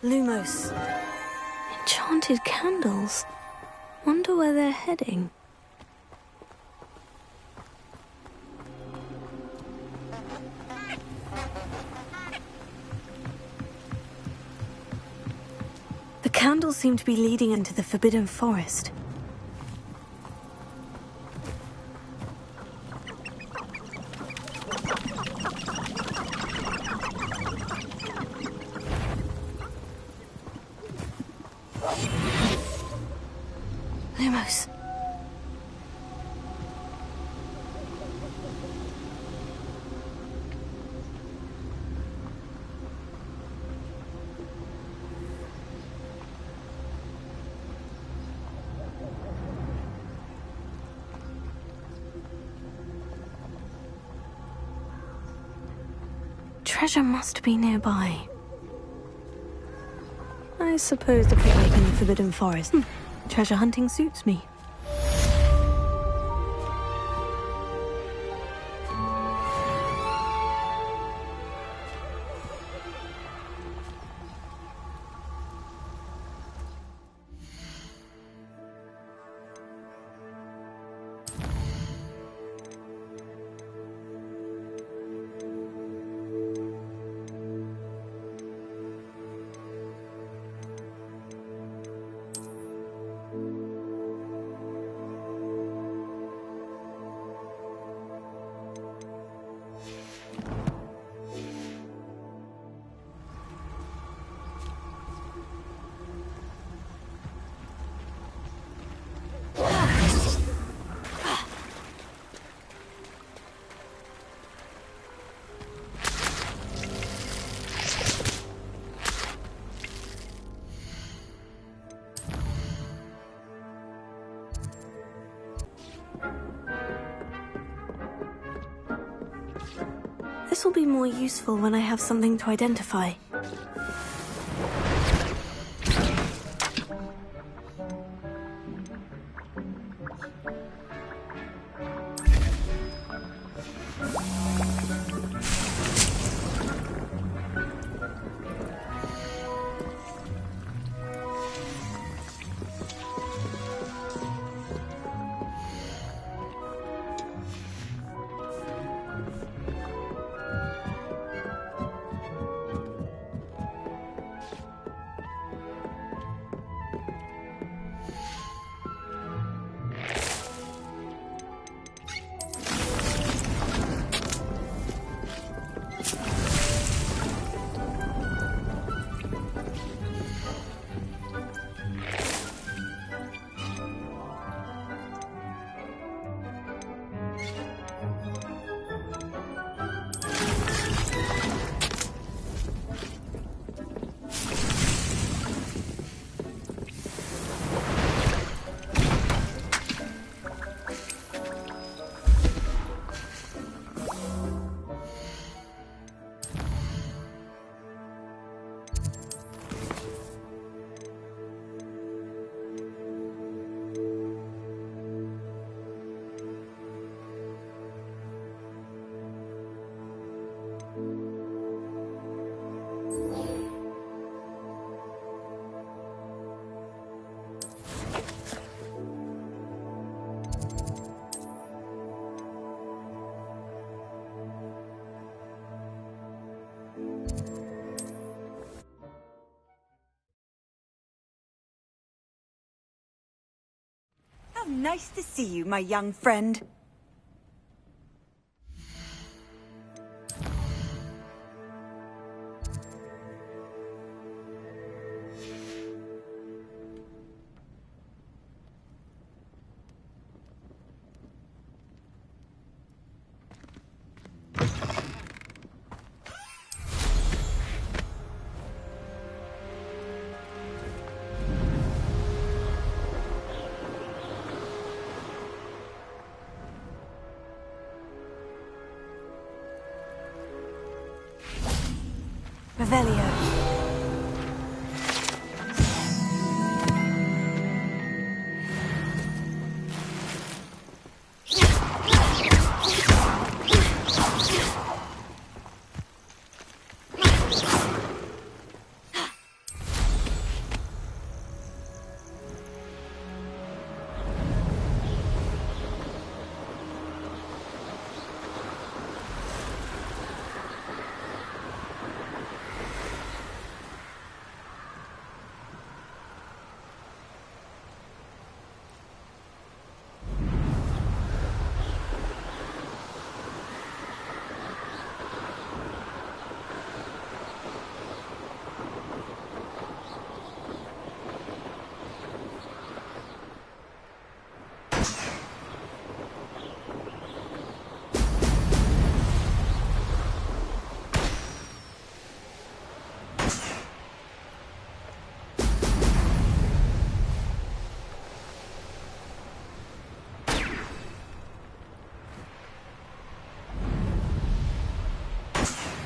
Lumos. Enchanted candles. Wonder where they're heading. The candles seem to be leading into the Forbidden Forest. Lumos. Treasure must be nearby. I suppose the picnic in the Forbidden Forest. Treasure hunting suits me. This will be more useful when I have something to identify. Nice to see you, my young friend. Revelio.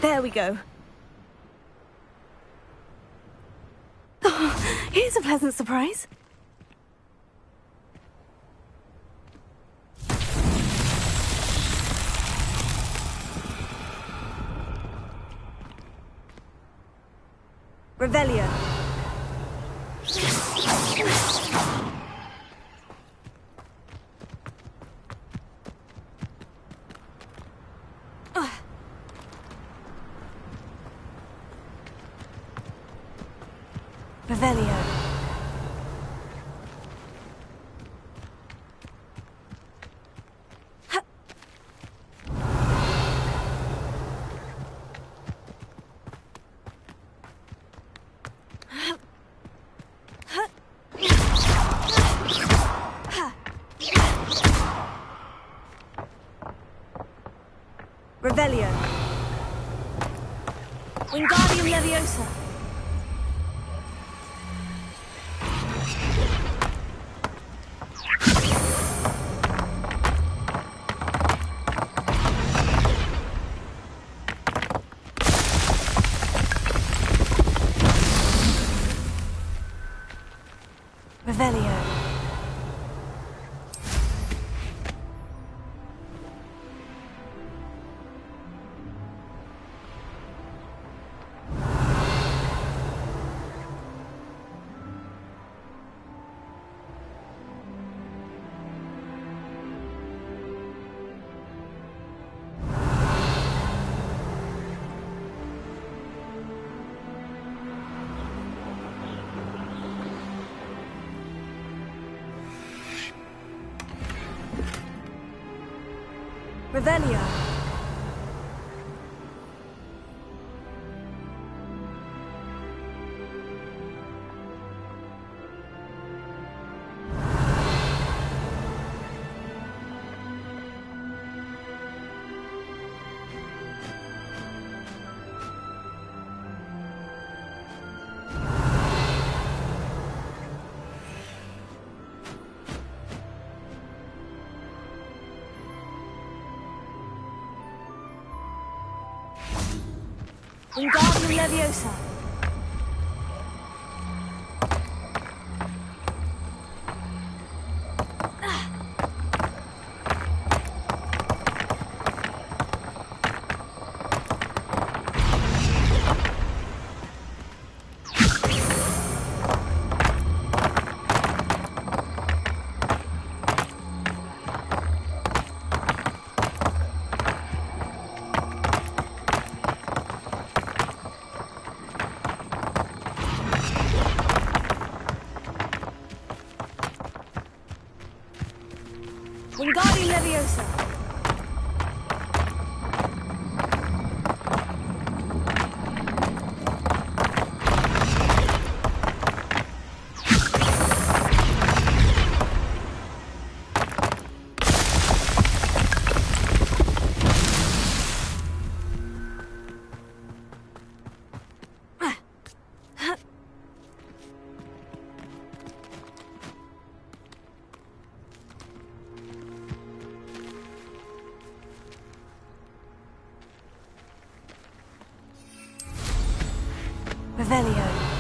There we go. Oh, here's a pleasant surprise. Revelio. Revelio. Revelio. Wingardium Leviosa. Revelio. Revelio. Wingardium Leviosa. Wingardium Leviosa. Revelio.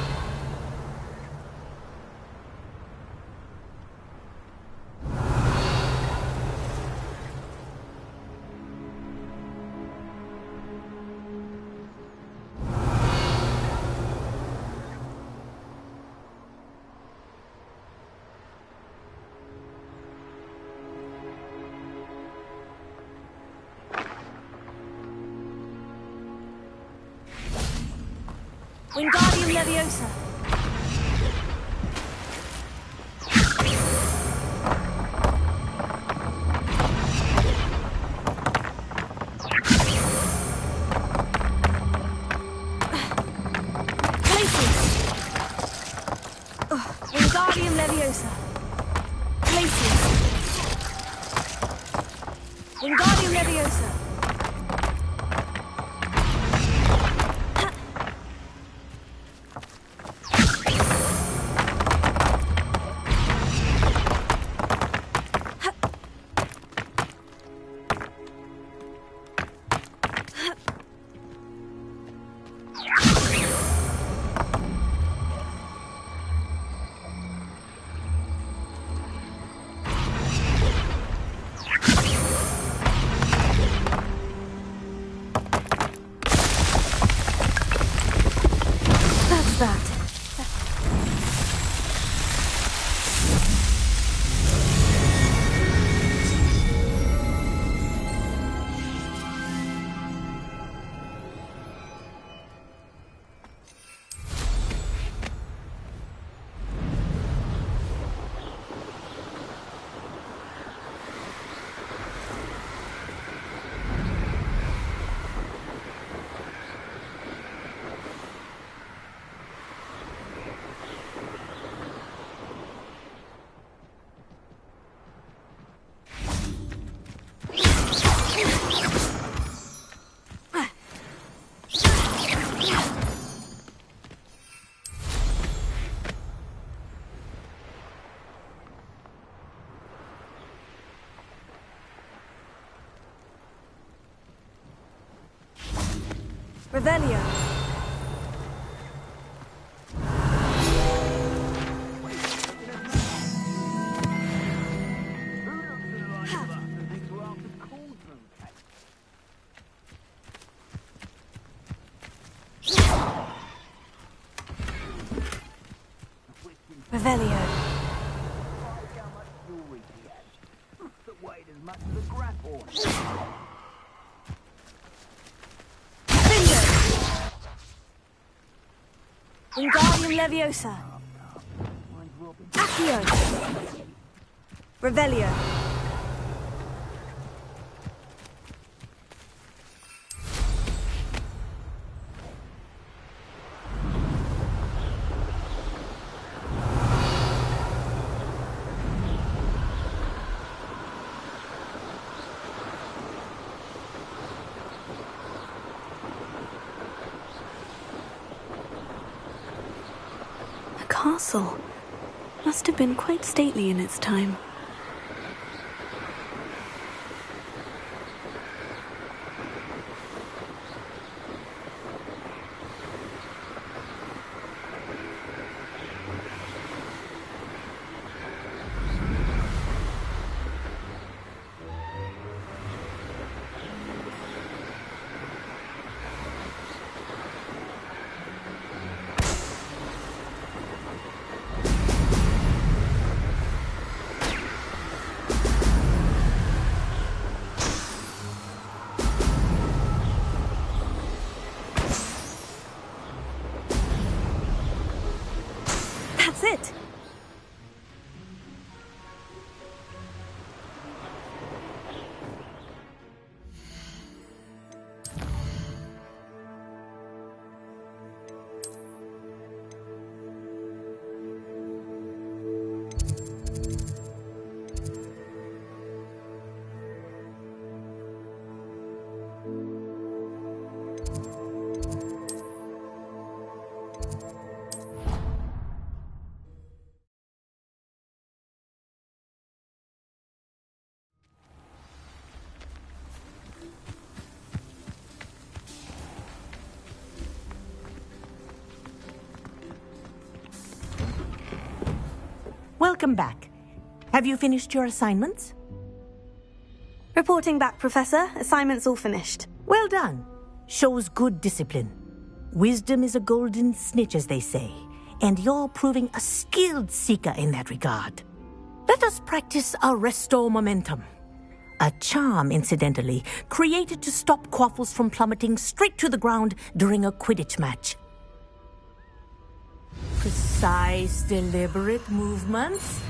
Wingardium Leviosa. Places. Wingardium Leviosa. Places. Wingardium Leviosa. Revelio. Revelio. Wingardium Leviosa. Accio. Revelio. Castle. Must have been quite stately in its time. That's it. Welcome back. Have you finished your assignments? Reporting back, Professor. Assignment's all finished. Well done. Shows good discipline. Wisdom is a golden snitch, as they say, and you're proving a skilled seeker in that regard. Let us practice Arresto Momentum. A charm, incidentally, created to stop Quaffles from plummeting straight to the ground during a Quidditch match. Precise, deliberate movements.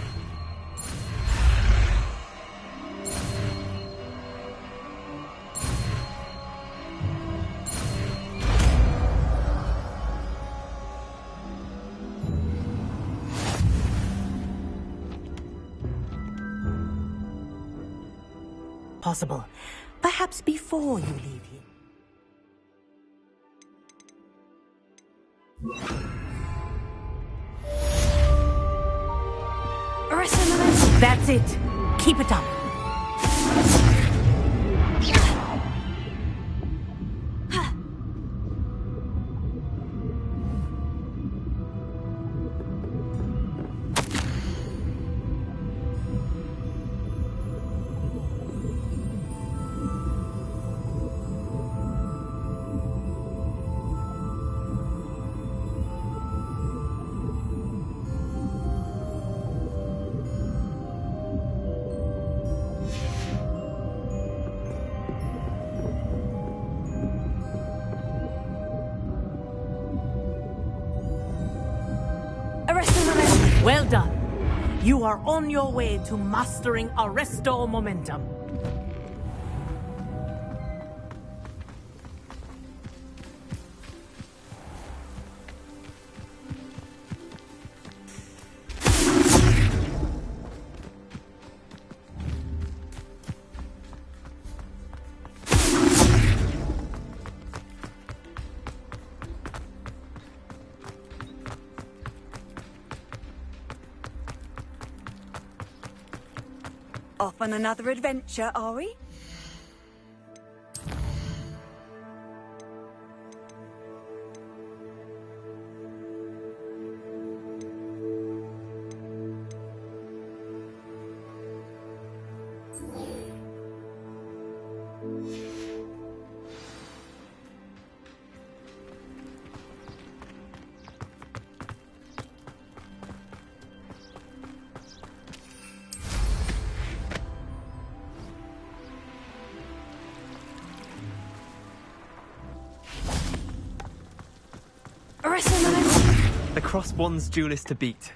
Possible. Perhaps before you leave here. That's it. Keep it up. Well done. You are on your way to mastering Arresto Momentum. Off on another adventure, are we? The cross one's duelist to beat.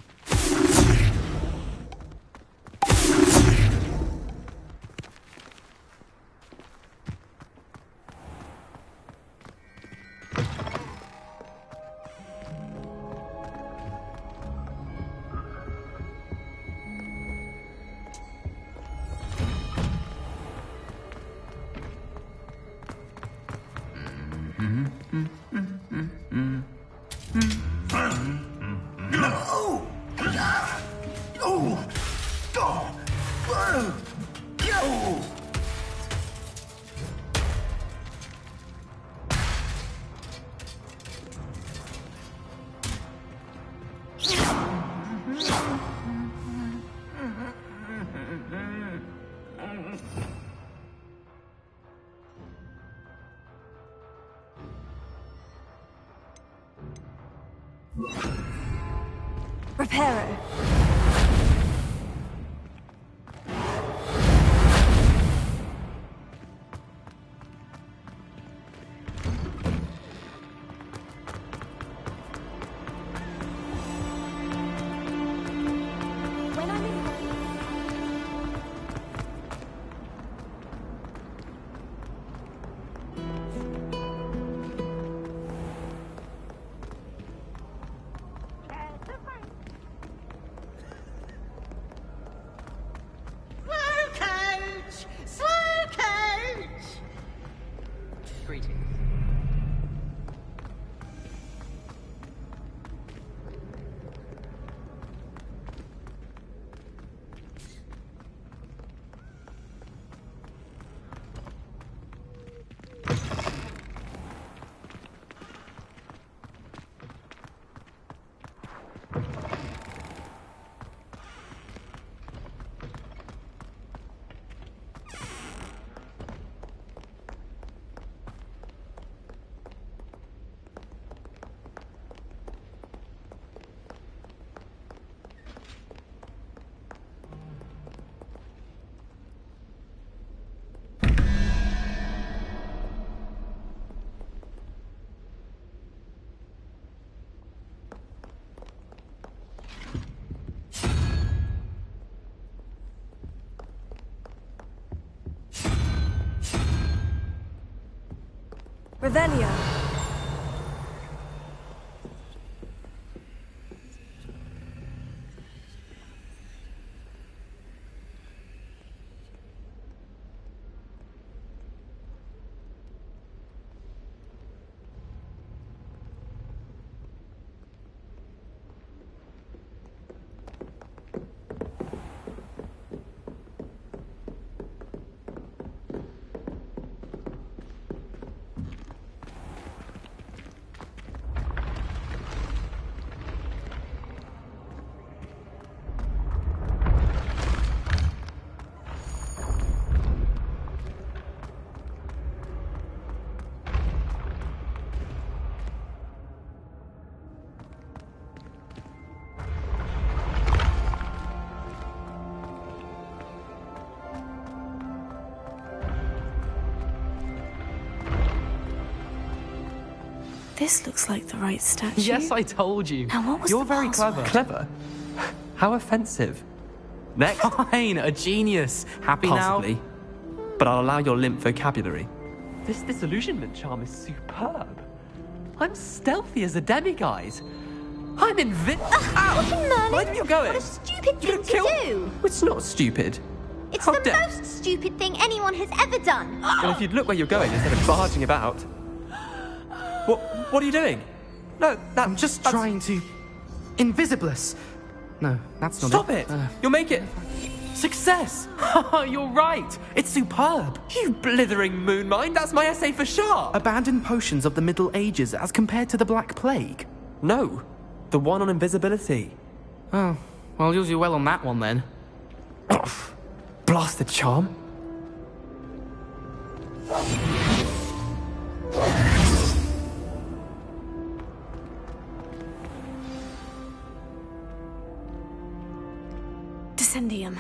Reparo. Revelio. This looks like the right statue. Yes, I told you. Now, what was You're the very password? clever. How offensive. Next. Fine, a genius. Happy Possibly. now? But I'll allow your limp vocabulary. This disillusionment charm is superb. I'm stealthy as a demiguise. I'm Merlin, where are you going? what a stupid thing to do! It's not stupid. It's How the dare- most stupid thing anyone has ever done! Well, if you'd look where you're going instead of barging about. What are you doing? No, I'm just trying to... Invisibless. No, that's not Stop it! You'll make it... Success! You're right! It's superb! You blithering moon mind, that's my essay for sharp! Abandoned potions of the Middle Ages as compared to the Black Plague? No, the one on invisibility. Oh, well, you'll do well on that one then. Blasted charm. Descendium.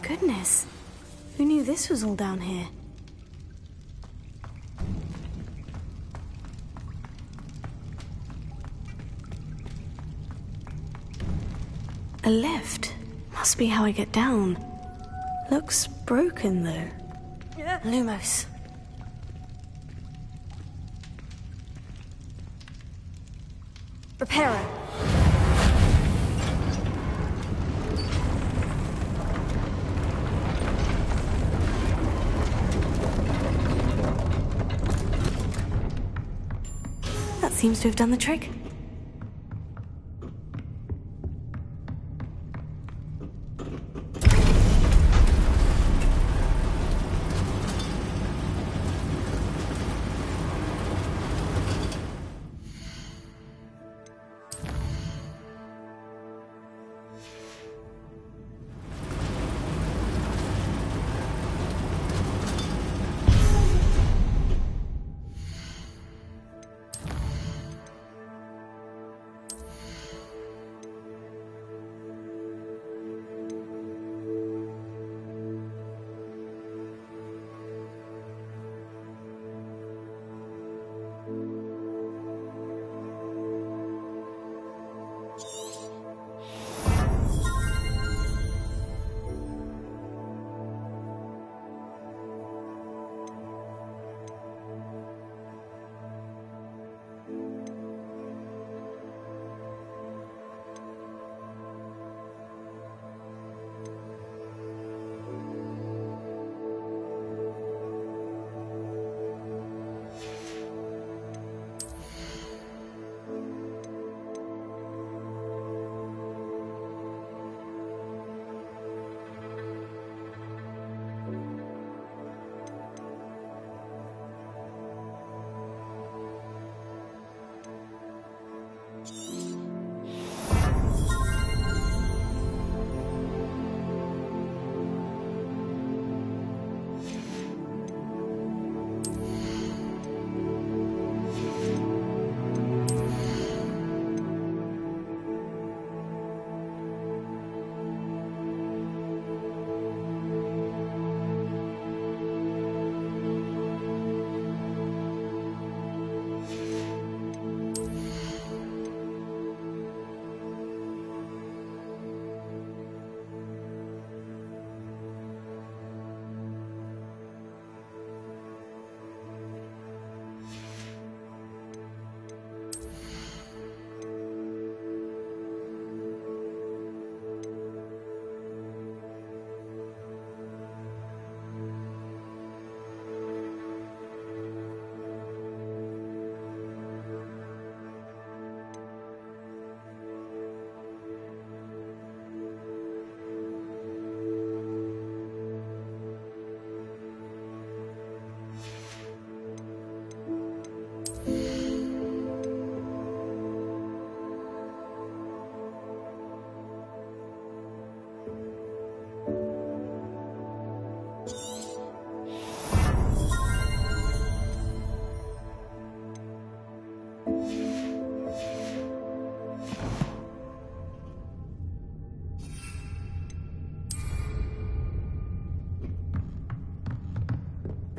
Goodness, who knew this was all down here? A lift. Must be how I get down. Looks broken, though. Lumos. Reparo. That seems to have done the trick.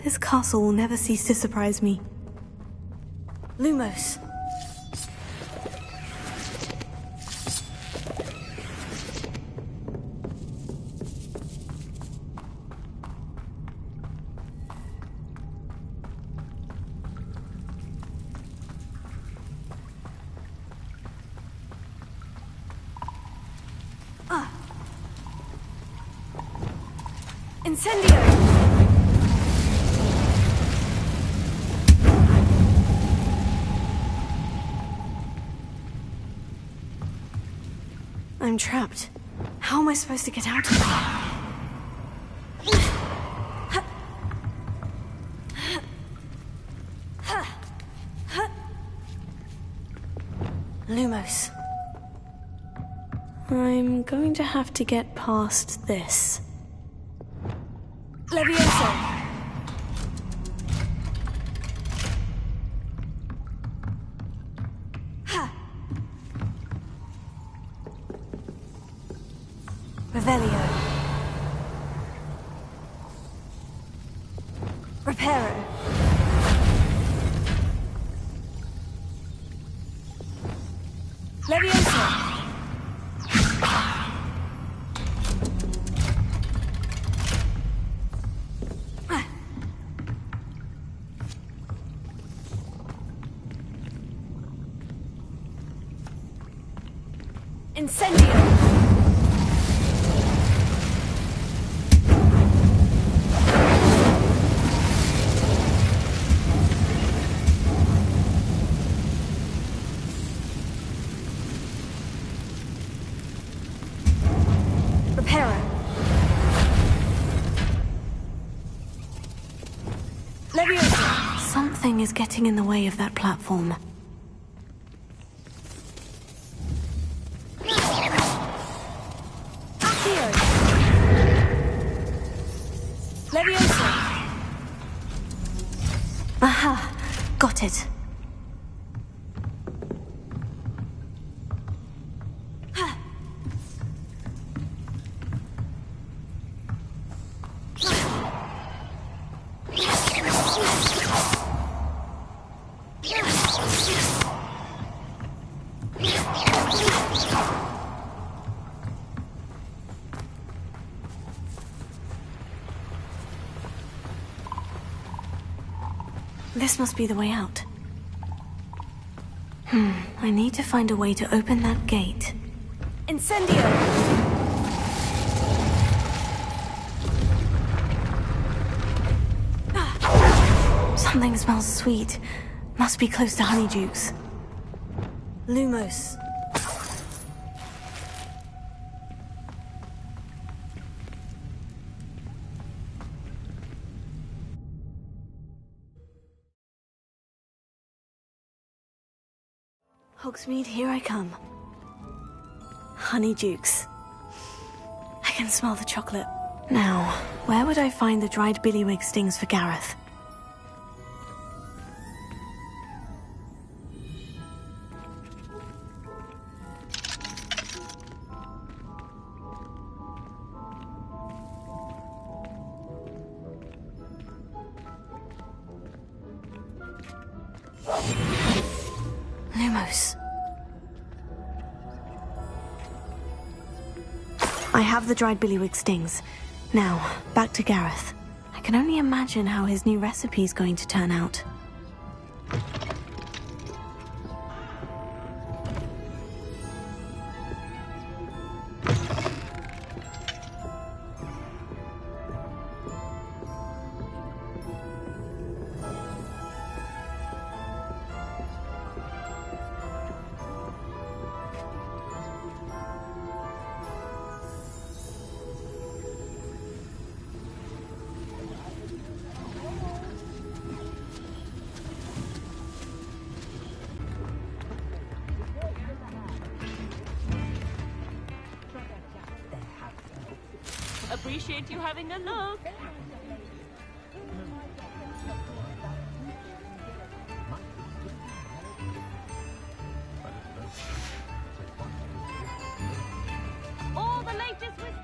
This castle will never cease to surprise me. Lumos. Incendio! I'm trapped. How am I supposed to get out of here? Lumos. I'm going to have to get past this. Levioso! Revelio. Reparo. Levioso. Incendio! Something is getting in the way of that platform. Leviosa! Aha! Got it. This must be the way out. I need to find a way to open that gate. Incendio! Something smells sweet. Must be close to Honeydukes. Lumos. Hogsmeade, here I come. Honeydukes. I can smell the chocolate. Now, where would I find the dried billywig stings for Gareth? Lumos. I have the dried billywig stings. Now, back to Gareth. I can only imagine how his new recipe's going to turn out. Appreciate you having a look. All the latest with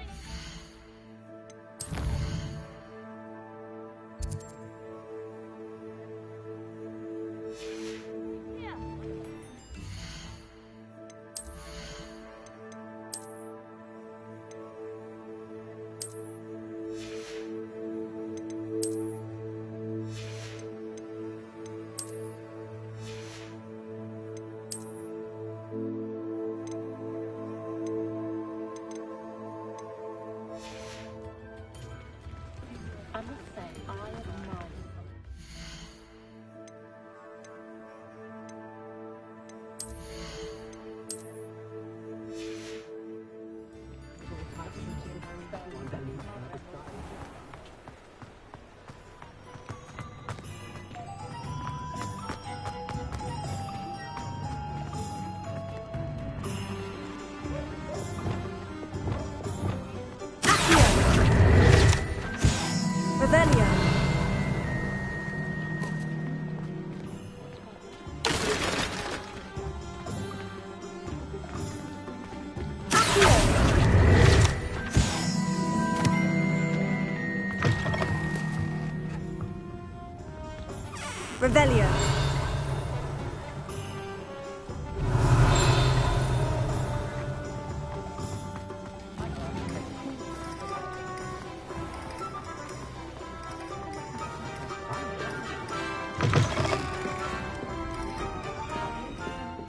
Revelio.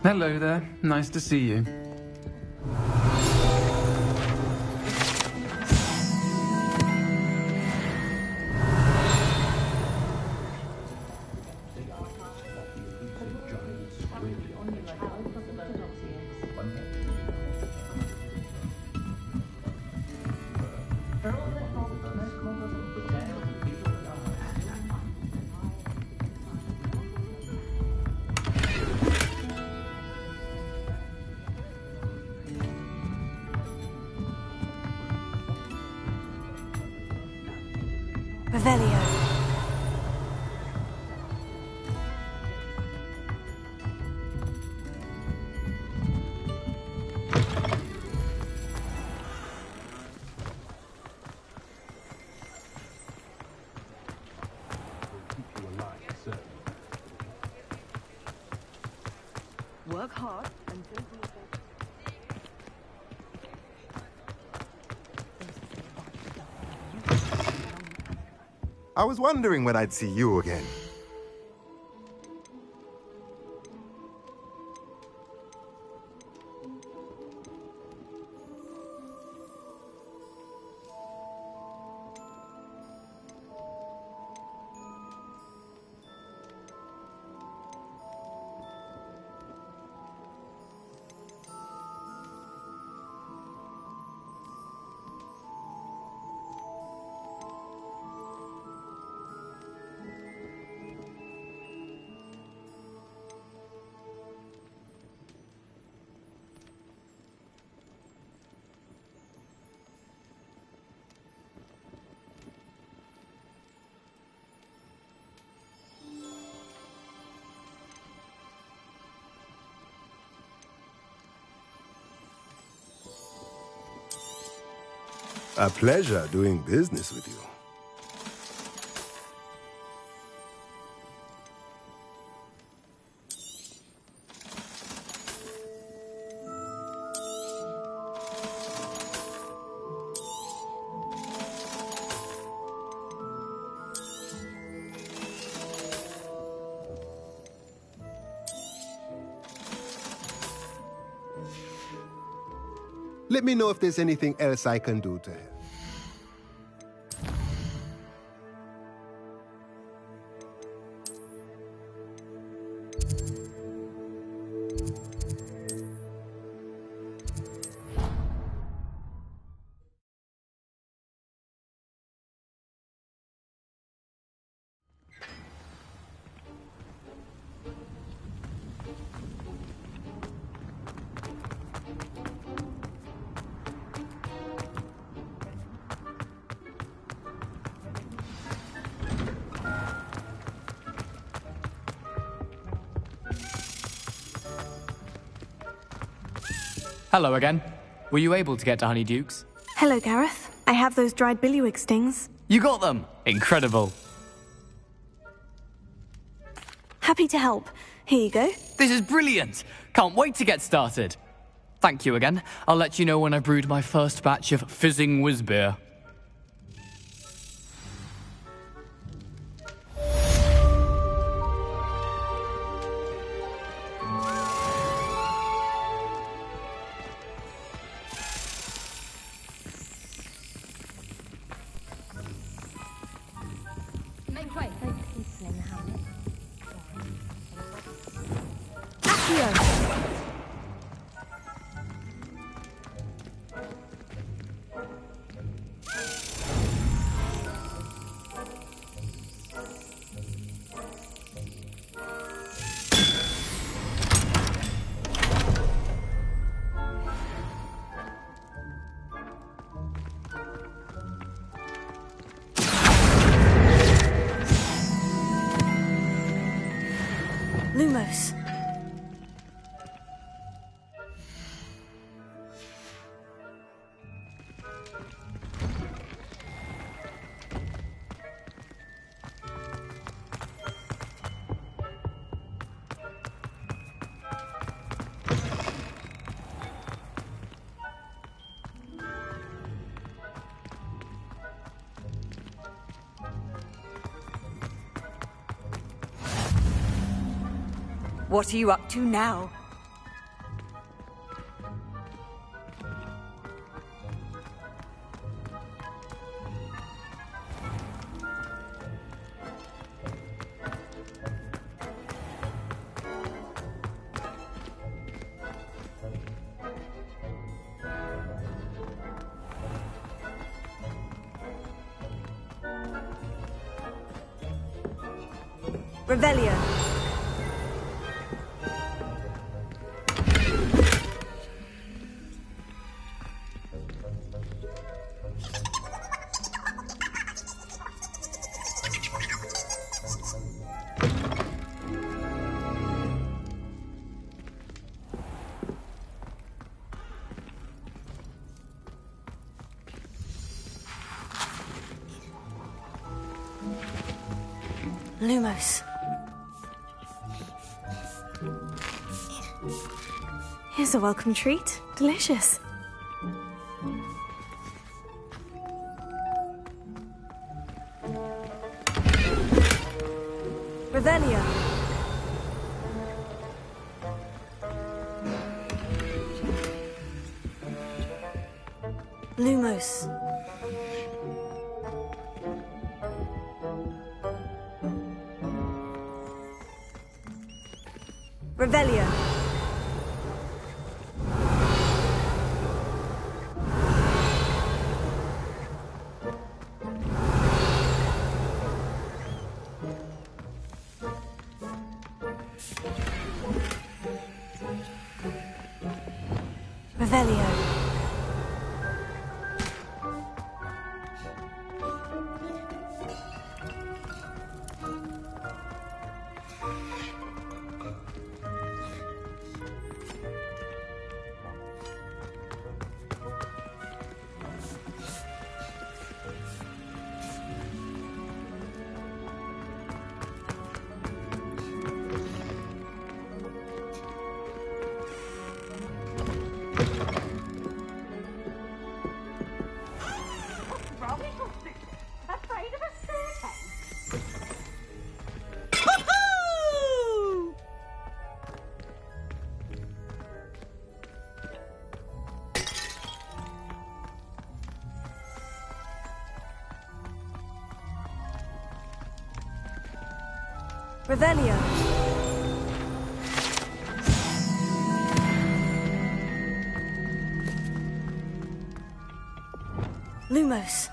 Hello there. Nice to see you. Revelio. Work hard and don't be afraid. I was wondering when I'd see you again. A pleasure doing business with you. Let me know if there's anything else I can do to help. Hello again. Were you able to get to Honeydukes? Hello, Gareth. I have those dried billywig stings. You got them! Incredible. Happy to help. Here you go. This is brilliant! Can't wait to get started. Thank you again. I'll let you know when I brewed my first batch of fizzing whizbeer. Make way. So peaceful in the hamlet. Lumos. What are you up to now? Revelio. Lumos. Here's a welcome treat. Delicious. Revelio. Lumos. Revelio. Revelio. Revelio. Lumos.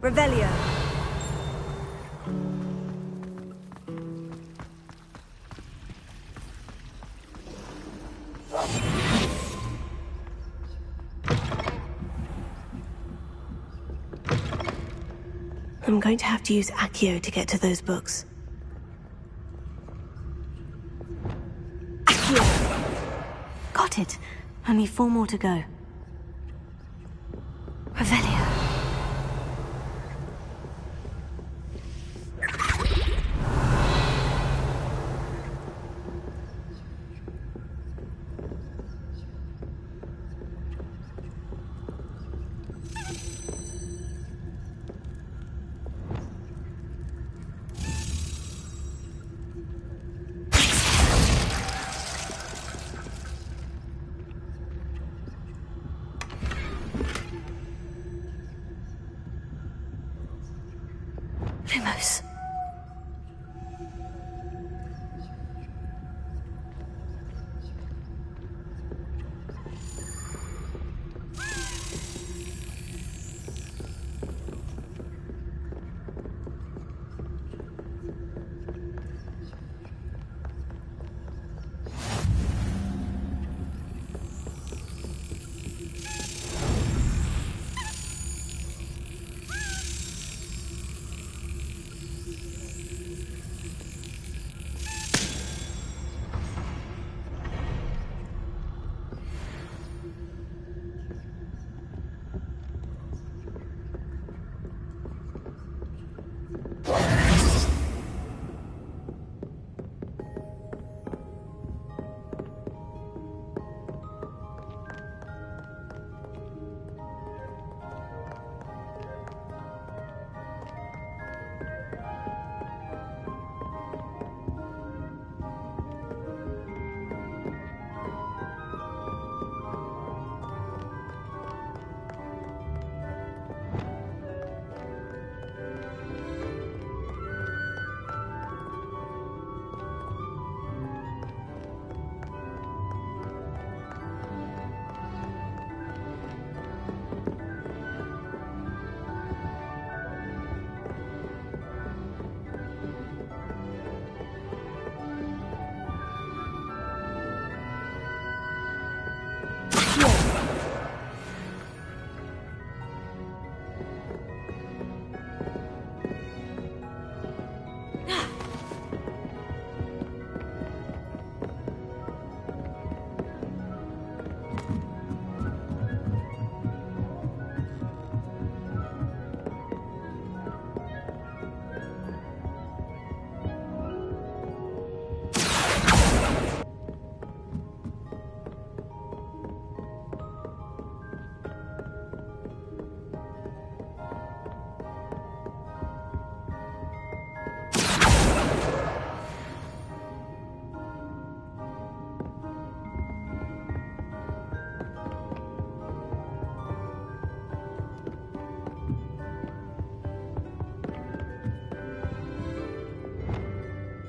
Revelio. I'm going to have to use Accio to get to those books. Accio! Got it. Only 4 more to go. Revelio. Lumos.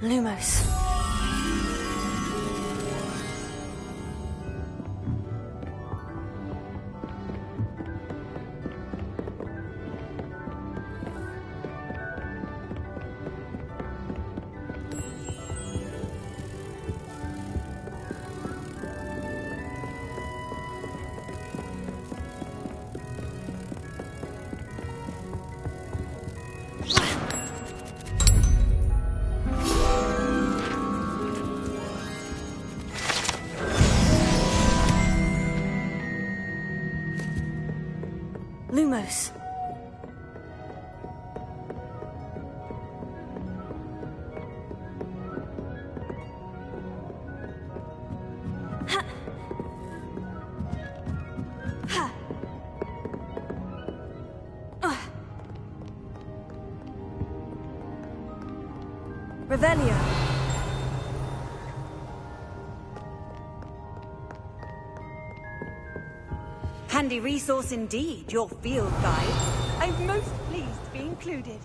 Lumos. Lumos. Revelio. Handy resource indeed, your field guide. I'm most pleased to be included.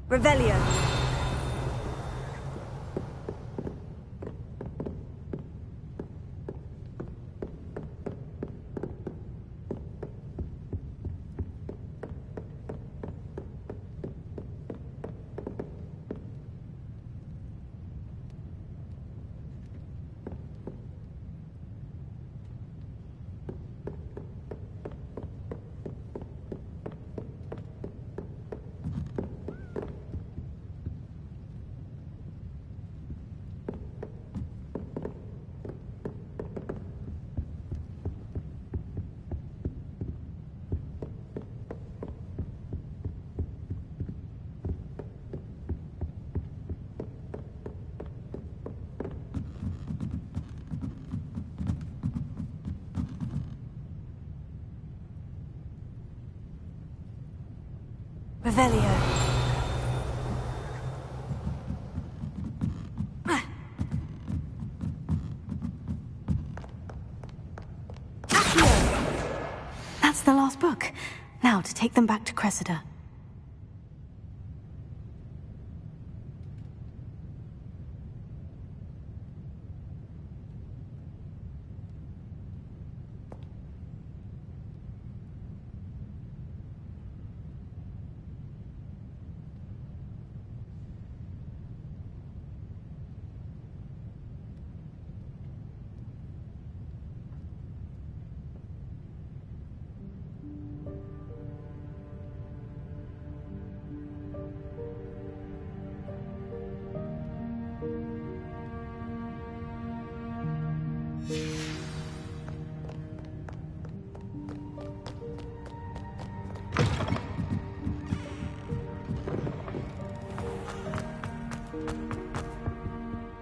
Revelio. Revelio. That's the last book. Now to take them back to Cressida.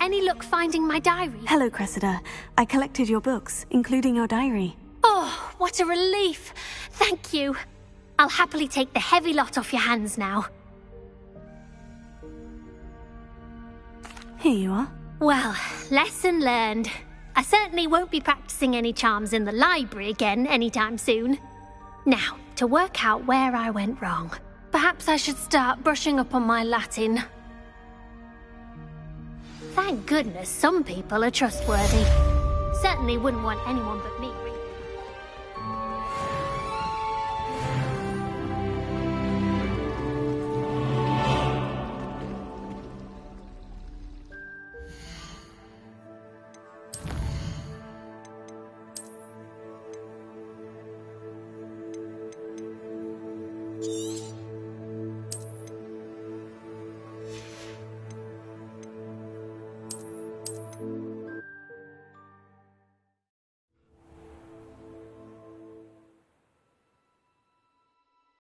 Any luck finding my diary? Hello, Cressida. I collected your books, including your diary. Oh, what a relief. Thank you. I'll happily take the heavy lot off your hands now. Here you are. Well, lesson learned. I certainly won't be practicing any charms in the library again anytime soon. Now, to work out where I went wrong. Perhaps I should start brushing up on my Latin. Thank goodness some people are trustworthy. Certainly wouldn't want anyone but me